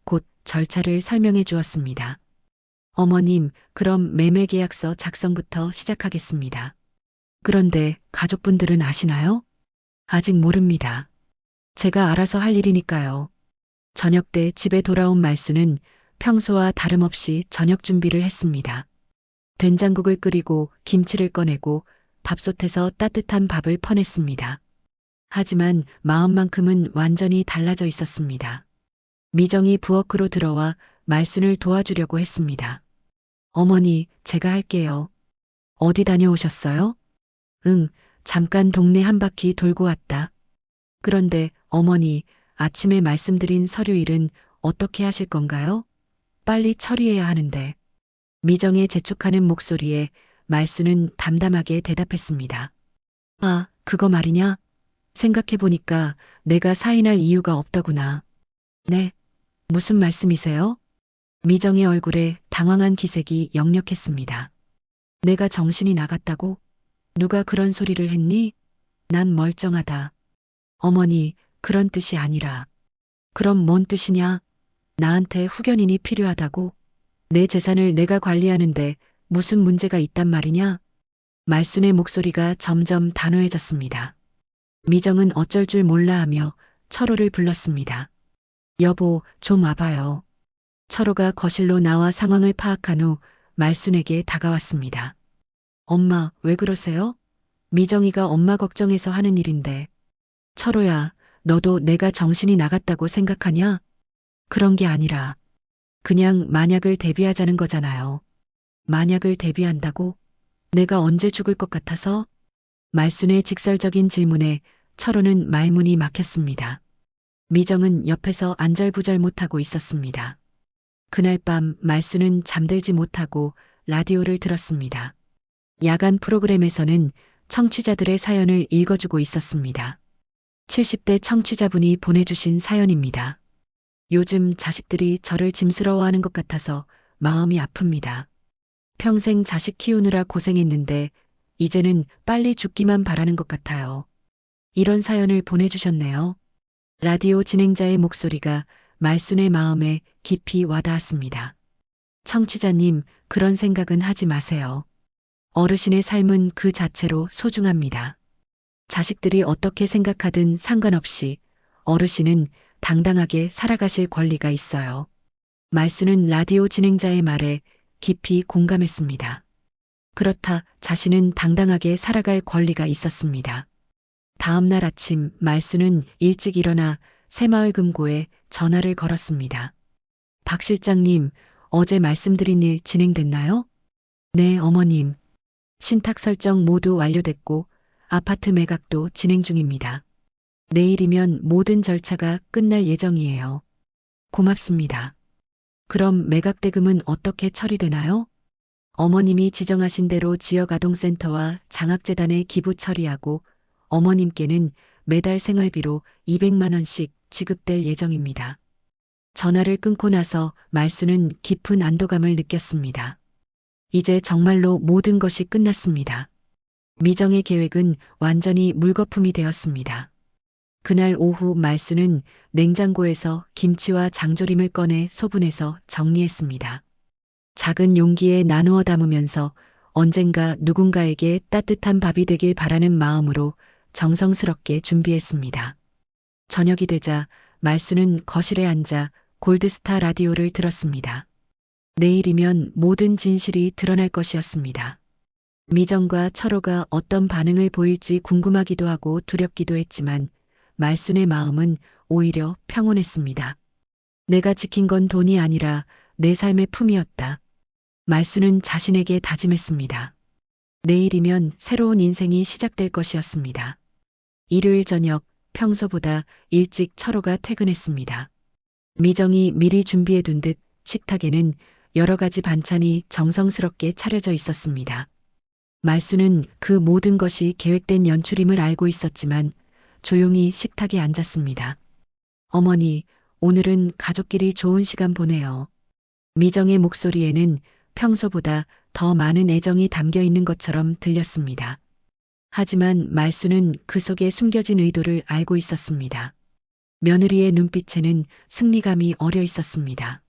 S1: 곧 절차를 설명해 주었습니다. 어머님, 그럼 매매계약서 작성부터 시작하겠습니다. 그런데 가족분들은 아시나요? 아직 모릅니다. 제가 알아서 할 일이니까요. 저녁 때 집에 돌아온 말수는 평소와 다름없이 저녁 준비를 했습니다. 된장국을 끓이고 김치를 꺼내고 밥솥에서 따뜻한 밥을 퍼냈습니다. 하지만 마음만큼은 완전히 달라져 있었습니다. 미정이 부엌으로 들어와 말순을 도와주려고 했습니다. 어머니, 제가 할게요. 어디 다녀오셨어요? 응, 잠깐 동네 한 바퀴 돌고 왔다. 그런데 어머니, 아침에 말씀드린 서류 일은 어떻게 하실 건가요? 빨리 처리해야 하는데. 미정의 재촉하는 목소리에 말수는 담담하게 대답했습니다. 아, 그거 말이냐? 생각해보니까 내가 사인할 이유가 없더구나. 네, 무슨 말씀이세요? 미정의 얼굴에 당황한 기색이 역력했습니다. 내가 정신이 나갔다고? 누가 그런 소리를 했니? 난 멀쩡하다. 어머니, 그런 뜻이 아니라. 그럼 뭔 뜻이냐? 나한테 후견인이 필요하다고? 내 재산을 내가 관리하는데 무슨 문제가 있단 말이냐? 말순의 목소리가 점점 단호해졌습니다. 미정은 어쩔 줄 몰라 하며 철호를 불렀습니다. 여보, 좀 와봐요. 철호가 거실로 나와 상황을 파악한 후 말순에게 다가왔습니다. 엄마, 왜 그러세요? 미정이가 엄마 걱정해서 하는 일인데. 철호야, 너도 내가 정신이 나갔다고 생각하냐? 그런 게 아니라 그냥 만약을 대비하자는 거잖아요. 만약을 대비한다고? 내가 언제 죽을 것 같아서? 말순의 직설적인 질문에 철호는 말문이 막혔습니다. 미정은 옆에서 안절부절 못하고 있었습니다. 그날 밤 말순은 잠들지 못하고 라디오를 들었습니다. 야간 프로그램에서는 청취자들의 사연을 읽어주고 있었습니다. 70대 청취자분이 보내주신 사연입니다. 요즘 자식들이 저를 짐스러워하는 것 같아서 마음이 아픕니다. 평생 자식 키우느라 고생했는데 이제는 빨리 죽기만 바라는 것 같아요. 이런 사연을 보내주셨네요. 라디오 진행자의 목소리가 말순의 마음에 깊이 와닿았습니다. 청취자님, 그런 생각은 하지 마세요. 어르신의 삶은 그 자체로 소중합니다. 자식들이 어떻게 생각하든 상관없이 어르신은 당당하게 살아가실 권리가 있어요. 말순은 라디오 진행자의 말에 깊이 공감했습니다. 그렇다, 자신은 당당하게 살아갈 권리가 있었습니다. 다음 날 아침 말순은 일찍 일어나 새마을 금고에 전화를 걸었습니다. 박 실장님, 어제 말씀드린 일 진행됐나요? 네, 어머님. 신탁 설정 모두 완료됐고 아파트 매각도 진행 중입니다. 내일이면 모든 절차가 끝날 예정이에요. 고맙습니다. 그럼 매각 대금은 어떻게 처리되나요? 어머님이 지정하신 대로 지역아동센터와 장학재단에 기부 처리하고 어머님께는 매달 생활비로 200만 원씩 지급될 예정입니다. 전화를 끊고 나서 말순은 깊은 안도감을 느꼈습니다. 이제 정말로 모든 것이 끝났습니다. 미정의 계획은 완전히 물거품이 되었습니다. 그날 오후 말순은 냉장고에서 김치와 장조림을 꺼내 소분해서 정리했습니다. 작은 용기에 나누어 담으면서 언젠가 누군가에게 따뜻한 밥이 되길 바라는 마음으로 정성스럽게 준비했습니다. 저녁이 되자 말순은 거실에 앉아 골드스타 라디오를 들었습니다. 내일이면 모든 진실이 드러날 것이었습니다. 미정과 철호가 어떤 반응을 보일지 궁금하기도 하고 두렵기도 했지만 말순의 마음은 오히려 평온했습니다. 내가 지킨 건 돈이 아니라 내 삶의 품이었다. 말순은 자신에게 다짐했습니다. 내일이면 새로운 인생이 시작될 것이었습니다. 일요일 저녁 평소보다 일찍 철호가 퇴근했습니다. 미정이 미리 준비해둔 듯 식탁에는 여러 가지 반찬이 정성스럽게 차려져 있었습니다. 말순은 그 모든 것이 계획된 연출임을 알고 있었지만 조용히 식탁에 앉았습니다. 어머니, 오늘은 가족끼리 좋은 시간 보내요. 미정의 목소리에는 평소보다 더 많은 애정이 담겨 있는 것처럼 들렸습니다. 하지만 말순은 그 속에 숨겨진 의도를 알고 있었습니다. 며느리의 눈빛에는 승리감이 어려 있었습니다.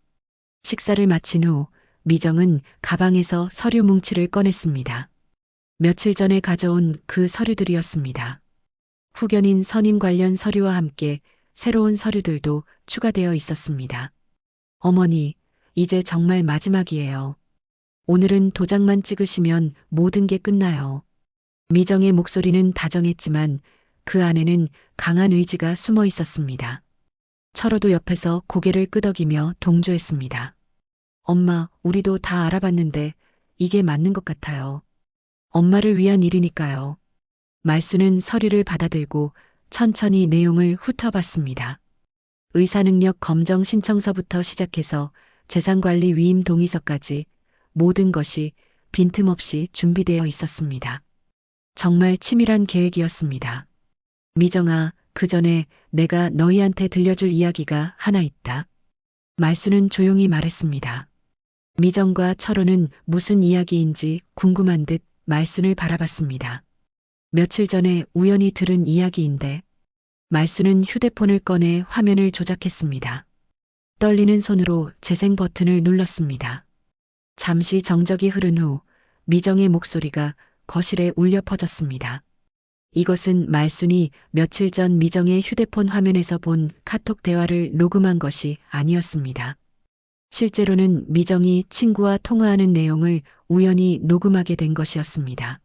S1: 식사를 마친 후 미정은 가방에서 서류 뭉치를 꺼냈습니다. 며칠 전에 가져온 그 서류들이었습니다. 후견인 선임 관련 서류와 함께 새로운 서류들도 추가되어 있었습니다. 어머니, 이제 정말 마지막이에요. 오늘은 도장만 찍으시면 모든 게 끝나요. 미정의 목소리는 다정했지만 그 안에는 강한 의지가 숨어 있었습니다. 철호도 옆에서 고개를 끄덕이며 동조했습니다. 엄마, 우리도 다 알아봤는데 이게 맞는 것 같아요. 엄마를 위한 일이니까요. 말순은 서류를 받아들고 천천히 내용을 훑어봤습니다. 의사능력 검정 신청서부터 시작해서 재산관리 위임 동의서까지 모든 것이 빈틈없이 준비되어 있었습니다. 정말 치밀한 계획이었습니다. 미정아, 그 전에 내가 너희한테 들려줄 이야기가 하나 있다. 말순은 조용히 말했습니다. 미정과 철호는 무슨 이야기인지 궁금한 듯 말순을 바라봤습니다. 며칠 전에 우연히 들은 이야기인데 말순은 휴대폰을 꺼내 화면을 조작했습니다. 떨리는 손으로 재생 버튼을 눌렀습니다. 잠시 정적이 흐른 후 미정의 목소리가 거실에 울려 퍼졌습니다. 이것은 말순이 며칠 전 미정의 휴대폰 화면에서 본 카톡 대화를 녹음한 것이 아니었습니다. 실제로는 미정이 친구와 통화하는 내용을 우연히 녹음하게 된 것이었습니다.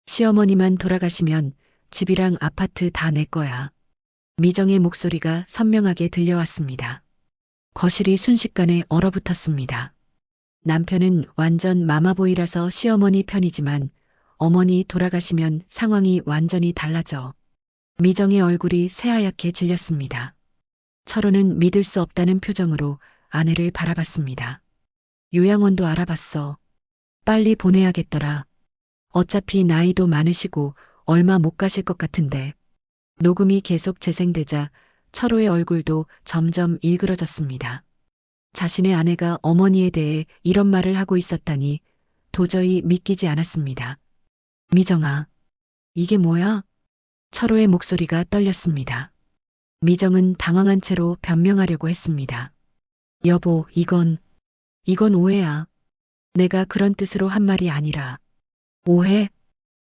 S1: 시어머니만 돌아가시면 집이랑 아파트 다 내 거야. 미정의 목소리가 선명하게 들려왔습니다. 거실이 순식간에 얼어붙었습니다. 남편은 완전 마마보이라서 시어머니 편이지만 어머니 돌아가시면 상황이 완전히 달라져. 미정의 얼굴이 새하얗게 질렸습니다. 철호는 믿을 수 없다는 표정으로 아내를 바라봤습니다. 요양원도 알아봤어. 빨리 보내야겠더라. 어차피 나이도 많으시고 얼마 못 가실 것 같은데. 녹음이 계속 재생되자 철호의 얼굴도 점점 일그러졌습니다. 자신의 아내가 어머니에 대해 이런 말을 하고 있었다니 도저히 믿기지 않았습니다. 미정아, 이게 뭐야? 철호의 목소리가 떨렸습니다. 미정은 당황한 채로 변명하려고 했습니다. 여보, 이건 오해야. 내가 그런 뜻으로 한 말이 아니라. 오해?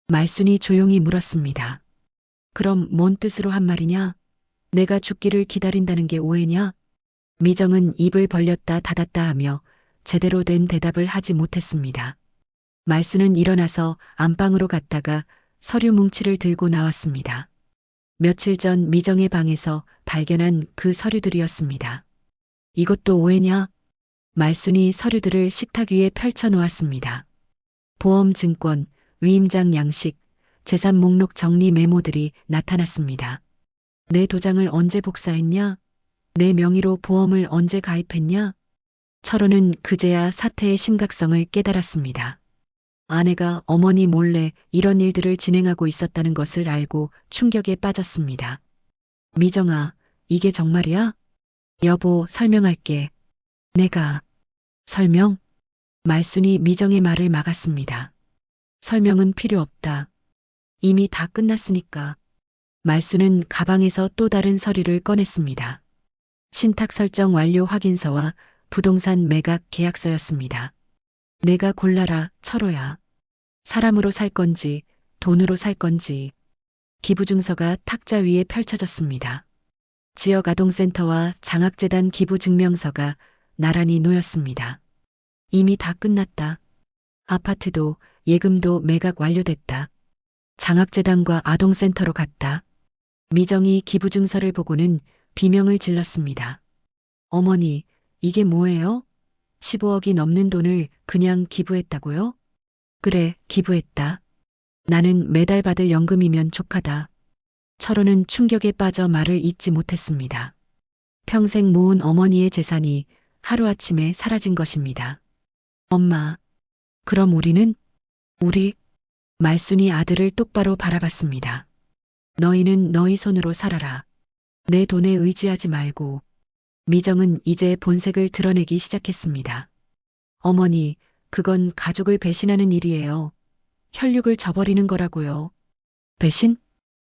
S1: 말순이 조용히 물었습니다. 그럼 뭔 뜻으로 한 말이냐? 내가 죽기를 기다린다는 게 오해냐? 미정은 입을 벌렸다 닫았다 하며 제대로 된 대답을 하지 못했습니다. 말순은 일어나서 안방으로 갔다가 서류 뭉치를 들고 나왔습니다. 며칠 전 미정의 방에서 발견한 그 서류들이었습니다. 이것도 오해냐? 말순이 서류들을 식탁 위에 펼쳐 놓았습니다. 보험 증권, 위임장 양식, 재산 목록 정리 메모들이 나타났습니다. 내 도장을 언제 복사했냐? 내 명의로 보험을 언제 가입했냐? 철호는 그제야 사태의 심각성을 깨달았습니다. 아내가 어머니 몰래 이런 일들을 진행하고 있었다는 것을 알고 충격에 빠졌습니다. 미정아, 이게 정말이야? 여보, 설명할게. 내가. 설명? 말순이 미정의 말을 막았습니다. 설명은 필요 없다. 이미 다 끝났으니까. 말순은 가방에서 또 다른 서류를 꺼냈습니다. 신탁 설정 완료 확인서와 부동산 매각 계약서였습니다. 내가 골라라, 철호야. 사람으로 살 건지, 돈으로 살 건지. 기부증서가 탁자 위에 펼쳐졌습니다. 지역 아동센터와 장학재단 기부증명서가 나란히 놓였습니다. 이미 다 끝났다. 아파트도 예금도 매각 완료됐다. 장학재단과 아동센터로 갔다. 미정이 기부증서를 보고는 비명을 질렀습니다. 어머니, 이게 뭐예요? 15억이 넘는 돈을 그냥 기부했다고요? 그래, 기부했다. 나는 매달 받을 연금이면 족하다. 철호는 충격에 빠져 말을 잇지 못했습니다. 평생 모은 어머니의 재산이 하루아침에 사라진 것입니다. 엄마, 그럼 우리는? 우리? 말순이 아들을 똑바로 바라봤습니다. 너희는 너희 손으로 살아라. 내 돈에 의지하지 말고. 미정은 이제 본색을 드러내기 시작했습니다. 어머니, 그건 가족을 배신하는 일이에요. 혈육을 저버리는 거라고요. 배신?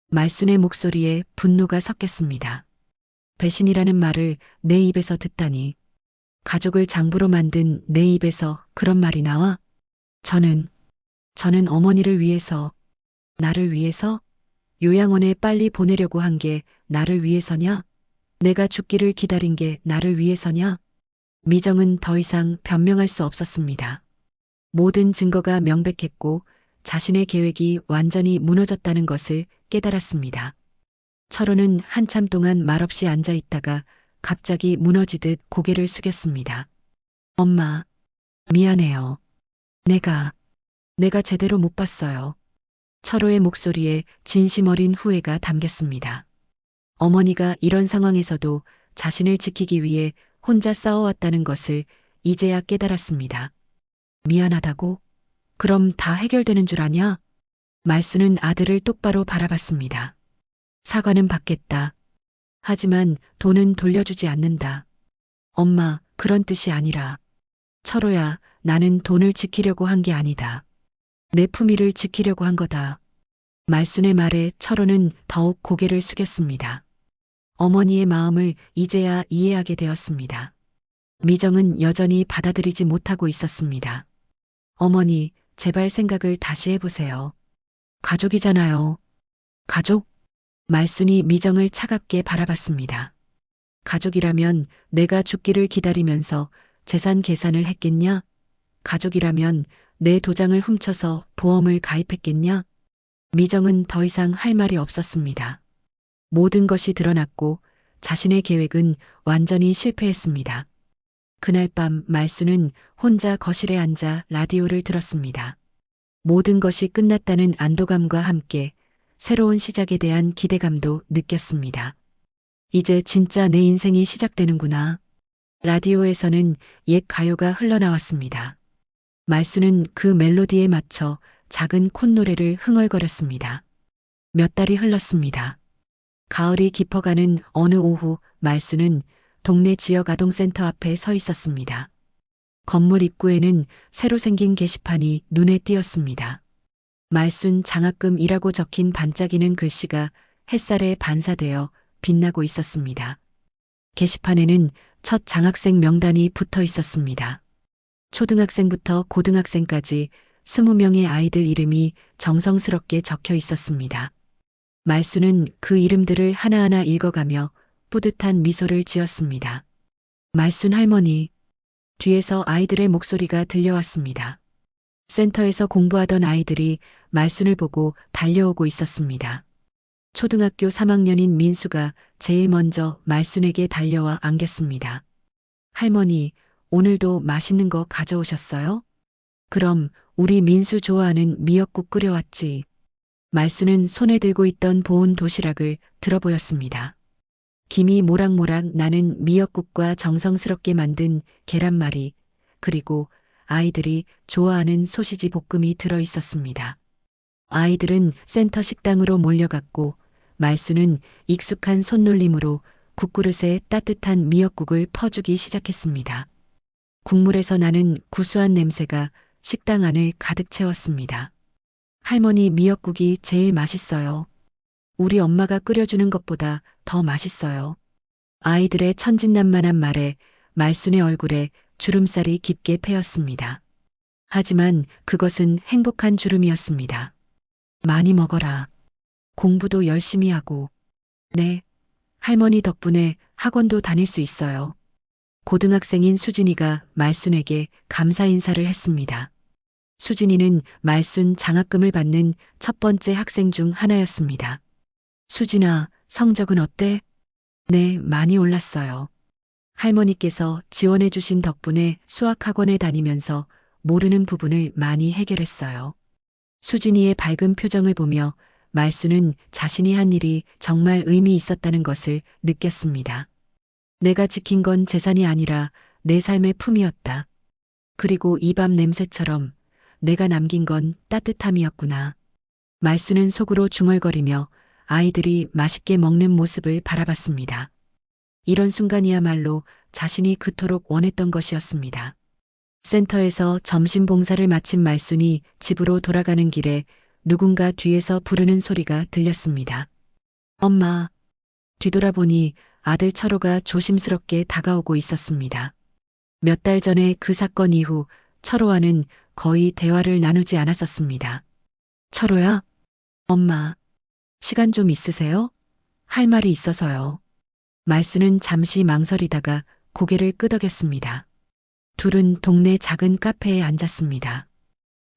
S1: 말순의 목소리에 분노가 섞였습니다. 배신이라는 말을 내 입에서 듣다니. 가족을 장부로 만든 내 입에서 그런 말이 나와? 저는 어머니를 위해서, 나를 위해서? 요양원에 빨리 보내려고 한 게 나를 위해서냐? 내가 죽기를 기다린 게 나를 위해서냐? 미정은 더 이상 변명할 수 없었습니다. 모든 증거가 명백했고 자신의 계획이 완전히 무너졌다는 것을 깨달았습니다. 철호는 한참 동안 말없이 앉아 있다가 갑자기 무너지듯 고개를 숙였습니다. 엄마, 미안해요. 내가 제대로 못 봤어요. 철호의 목소리에 진심 어린 후회가 담겼습니다. 어머니가 이런 상황에서도 자신을 지키기 위해 혼자 싸워왔다는 것을 이제야 깨달았습니다. 미안하다고? 그럼 다 해결되는 줄 아냐? 말순은 아들을 똑바로 바라봤습니다. 사과는 받겠다. 하지만 돈은 돌려주지 않는다. 엄마, 그런 뜻이 아니라. 철호야, 나는 돈을 지키려고 한 게 아니다. 내 품위를 지키려고 한 거다. 말순의 말에 철호는 더욱 고개를 숙였습니다. 어머니의 마음을 이제야 이해하게 되었습니다. 미정은 여전히 받아들이지 못하고 있었습니다. 어머니, 제발 생각을 다시 해보세요. 가족이잖아요. 가족? 말순이 미정을 차갑게 바라봤습니다. 가족이라면 내가 죽기를 기다리면서 재산 계산을 했겠냐? 가족이라면 내 도장을 훔쳐서 보험을 가입했겠냐? 미정은 더 이상 할 말이 없었습니다. 모든 것이 드러났고 자신의 계획은 완전히 실패했습니다. 그날 밤 말순은 혼자 거실에 앉아 라디오를 들었습니다. 모든 것이 끝났다는 안도감과 함께 새로운 시작에 대한 기대감도 느꼈습니다. 이제 진짜 내 인생이 시작되는구나. 라디오에서는 옛 가요가 흘러나왔습니다. 말순은 그 멜로디에 맞춰 작은 콧노래를 흥얼거렸습니다. 몇 달이 흘렀습니다. 가을이 깊어가는 어느 오후 말순은 동네 지역 아동센터 앞에 서 있었습니다. 건물 입구에는 새로 생긴 게시판이 눈에 띄었습니다. 말순 장학금이라고 적힌 반짝이는 글씨가 햇살에 반사되어 빛나고 있었습니다. 게시판에는 첫 장학생 명단이 붙어 있었습니다. 초등학생부터 고등학생까지 20명의 아이들 이름이 정성스럽게 적혀 있었습니다. 말수는 그 이름들을 하나하나 읽어가며 뿌듯한 미소를 지었습니다. 말순 할머니. 뒤에서 아이들의 목소리가 들려왔습니다. 센터에서 공부하던 아이들이 말순을 보고 달려오고 있었습니다. 초등학교 3학년인 민수가 제일 먼저 말순에게 달려와 안겼습니다. 할머니, 오늘도 맛있는 거 가져오셨어요? 그럼 우리 민수 좋아하는 미역국 끓여왔지. 말순은 손에 들고 있던 보온 도시락을 들어보였습니다. 김이 모락모락 나는 미역국과 정성스럽게 만든 계란말이, 그리고 아이들이 좋아하는 소시지 볶음이 들어 있었습니다. 아이들은 센터 식당으로 몰려갔고 말수는 익숙한 손놀림으로 국그릇에 따뜻한 미역국을 퍼주기 시작했습니다. 국물에서 나는 구수한 냄새가 식당 안을 가득 채웠습니다. 할머니 미역국이 제일 맛있어요. 우리 엄마가 끓여주는 것보다 더 맛있어요. 아이들의 천진난만한 말에 말순의 얼굴에 주름살이 깊게 패였습니다. 하지만 그것은 행복한 주름이었습니다. 많이 먹어라. 공부도 열심히 하고. 네, 할머니 덕분에 학원도 다닐 수 있어요. 고등학생인 수진이가 말순에게 감사 인사를 했습니다. 수진이는 말순 장학금을 받는 첫 번째 학생 중 하나였습니다. 수진아, 성적은 어때? 네, 많이 올랐어요. 할머니께서 지원해 주신 덕분에 수학학원에 다니면서 모르는 부분을 많이 해결했어요. 수진이의 밝은 표정을 보며 말수는 자신이 한 일이 정말 의미 있었다는 것을 느꼈습니다. 내가 지킨 건 재산이 아니라 내 삶의 품이었다. 그리고 이 밤 냄새처럼 내가 남긴 건 따뜻함이었구나. 말수는 속으로 중얼거리며 아이들이 맛있게 먹는 모습을 바라봤습니다. 이런 순간이야말로 자신이 그토록 원했던 것이었습니다. 센터에서 점심 봉사를 마친 말순이 집으로 돌아가는 길에 누군가 뒤에서 부르는 소리가 들렸습니다. 엄마. 뒤돌아보니 아들 철호가 조심스럽게 다가오고 있었습니다. 몇 달 전에 그 사건 이후 철호와는 거의 대화를 나누지 않았었습니다. 철호야? 엄마. 시간 좀 있으세요? 할 말이 있어서요. 말수는 잠시 망설이다가 고개를 끄덕였습니다. 둘은 동네 작은 카페에 앉았습니다.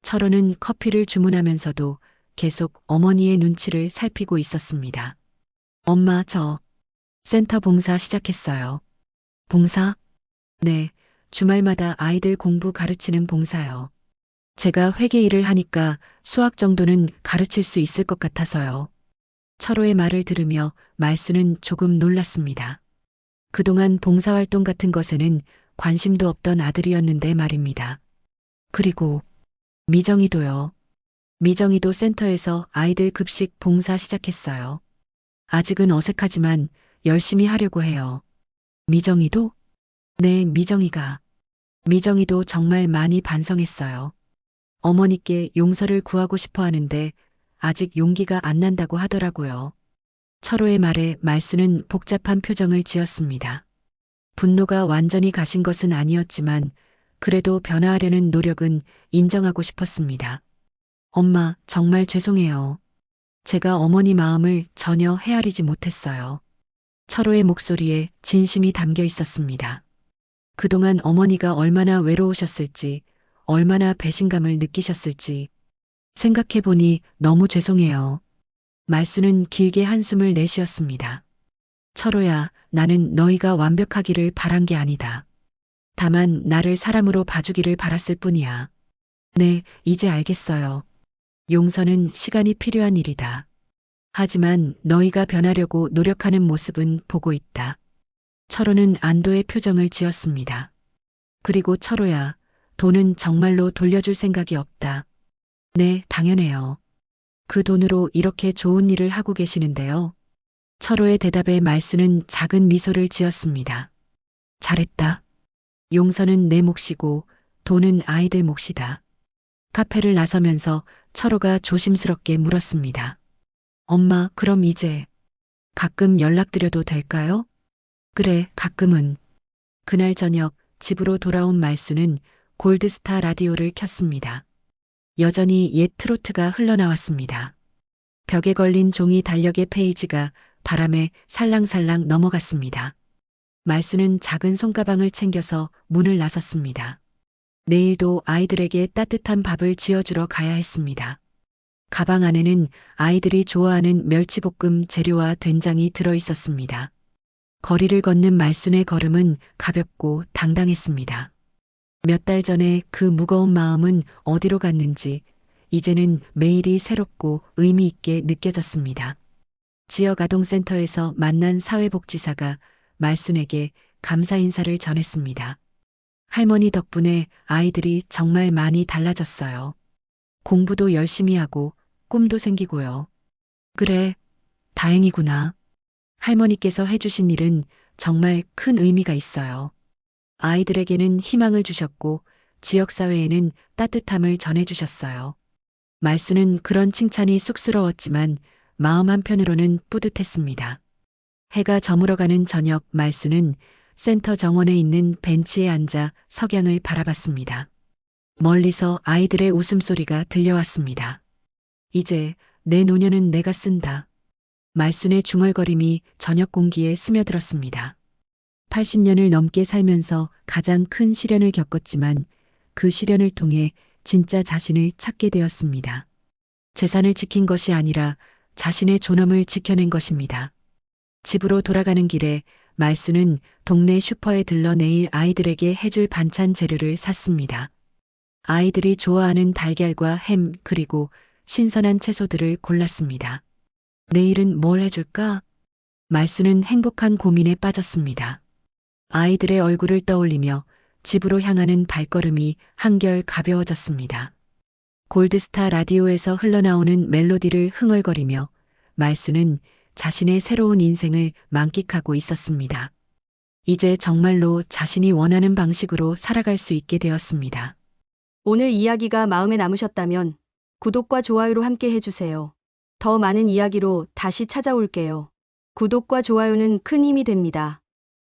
S1: 철호는 커피를 주문하면서도 계속 어머니의 눈치를 살피고 있었습니다. 엄마, 저 센터 봉사 시작했어요. 봉사? 네, 주말마다 아이들 공부 가르치는 봉사요. 제가 회계 일을 하니까 수학 정도는 가르칠 수 있을 것 같아서요. 철호의 말을 들으며 말수는 조금 놀랐습니다. 그동안 봉사활동 같은 것에는 관심도 없던 아들이었는데 말입니다. 그리고 미정이도요. 미정이도 센터에서 아이들 급식 봉사 시작했어요. 아직은 어색하지만 열심히 하려고 해요. 미정이도? 네, 미정이가. 미정이도 정말 많이 반성했어요. 어머니께 용서를 구하고 싶어 하는데 아직 용기가 안 난다고 하더라고요. 철호의 말에 말수는 복잡한 표정을 지었습니다. 분노가 완전히 가신 것은 아니었지만 그래도 변화하려는 노력은 인정하고 싶었습니다. 엄마, 정말 죄송해요. 제가 어머니 마음을 전혀 헤아리지 못했어요. 철호의 목소리에 진심이 담겨 있었습니다. 그동안 어머니가 얼마나 외로우셨을지, 얼마나 배신감을 느끼셨을지 생각해보니 너무 죄송해요. 말수는 길게 한숨을 내쉬었습니다. 철호야, 나는 너희가 완벽하기를 바란 게 아니다. 다만 나를 사람으로 봐주기를 바랐을 뿐이야. 네, 이제 알겠어요. 용서는 시간이 필요한 일이다. 하지만 너희가 변하려고 노력하는 모습은 보고 있다. 철호는 안도의 표정을 지었습니다. 그리고 철호야, 돈은 정말로 돌려줄 생각이 없다. 네, 당연해요. 그 돈으로 이렇게 좋은 일을 하고 계시는데요. 철호의 대답에 말수는 작은 미소를 지었습니다. 잘했다. 용서는 내 몫이고 돈은 아이들 몫이다. 카페를 나서면서 철호가 조심스럽게 물었습니다. 엄마, 그럼 이제 가끔 연락드려도 될까요? 그래, 가끔은. 그날 저녁 집으로 돌아온 말수는 골드스타 라디오를 켰습니다. 여전히 옛 트로트가 흘러나왔습니다. 벽에 걸린 종이 달력의 페이지가 바람에 살랑살랑 넘어갔습니다. 말수는 작은 손가방을 챙겨서 문을 나섰습니다. 내일도 아이들에게 따뜻한 밥을 지어주러 가야 했습니다. 가방 안에는 아이들이 좋아하는 멸치볶음 재료와 된장이 들어 있었습니다. 거리를 걷는 말순의 걸음은 가볍고 당당했습니다. 몇 달 전에 그 무거운 마음은 어디로 갔는지 이제는 매일이 새롭고 의미 있게 느껴졌습니다. 지역 아동센터에서 만난 사회복지사가 말순에게 감사 인사를 전했습니다. 할머니 덕분에 아이들이 정말 많이 달라졌어요. 공부도 열심히 하고 꿈도 생기고요. 그래, 다행이구나. 할머니께서 해주신 일은 정말 큰 의미가 있어요. 아이들에게는 희망을 주셨고 지역사회에는 따뜻함을 전해주셨어요. 말수는 그런 칭찬이 쑥스러웠지만 마음 한편으로는 뿌듯했습니다. 해가 저물어가는 저녁 말수는 센터 정원에 있는 벤치에 앉아 석양을 바라봤습니다. 멀리서 아이들의 웃음소리가 들려왔습니다. 이제 내 노년은 내가 쓴다. 말순의 중얼거림이 저녁 공기에 스며들었습니다. 80년을 넘게 살면서 가장 큰 시련을 겪었지만 그 시련을 통해 진짜 자신을 찾게 되었습니다. 재산을 지킨 것이 아니라 자신의 존엄을 지켜낸 것입니다. 집으로 돌아가는 길에 말수는 동네 슈퍼에 들러 내일 아이들에게 해줄 반찬 재료를 샀습니다. 아이들이 좋아하는 달걀과 햄 그리고 신선한 채소들을 골랐습니다. 내일은 뭘 해줄까? 말수는 행복한 고민에 빠졌습니다. 아이들의 얼굴을 떠올리며 집으로 향하는 발걸음이 한결 가벼워졌습니다. 골드스타 라디오에서 흘러나오는 멜로디를 흥얼거리며 말수는 자신의 새로운 인생을 만끽하고 있었습니다. 이제 정말로 자신이 원하는 방식으로 살아갈 수 있게 되었습니다.
S3: 오늘 이야기가 마음에 남으셨다면 구독과 좋아요로 함께 해주세요. 더 많은 이야기로 다시 찾아올게요. 구독과 좋아요는 큰 힘이 됩니다.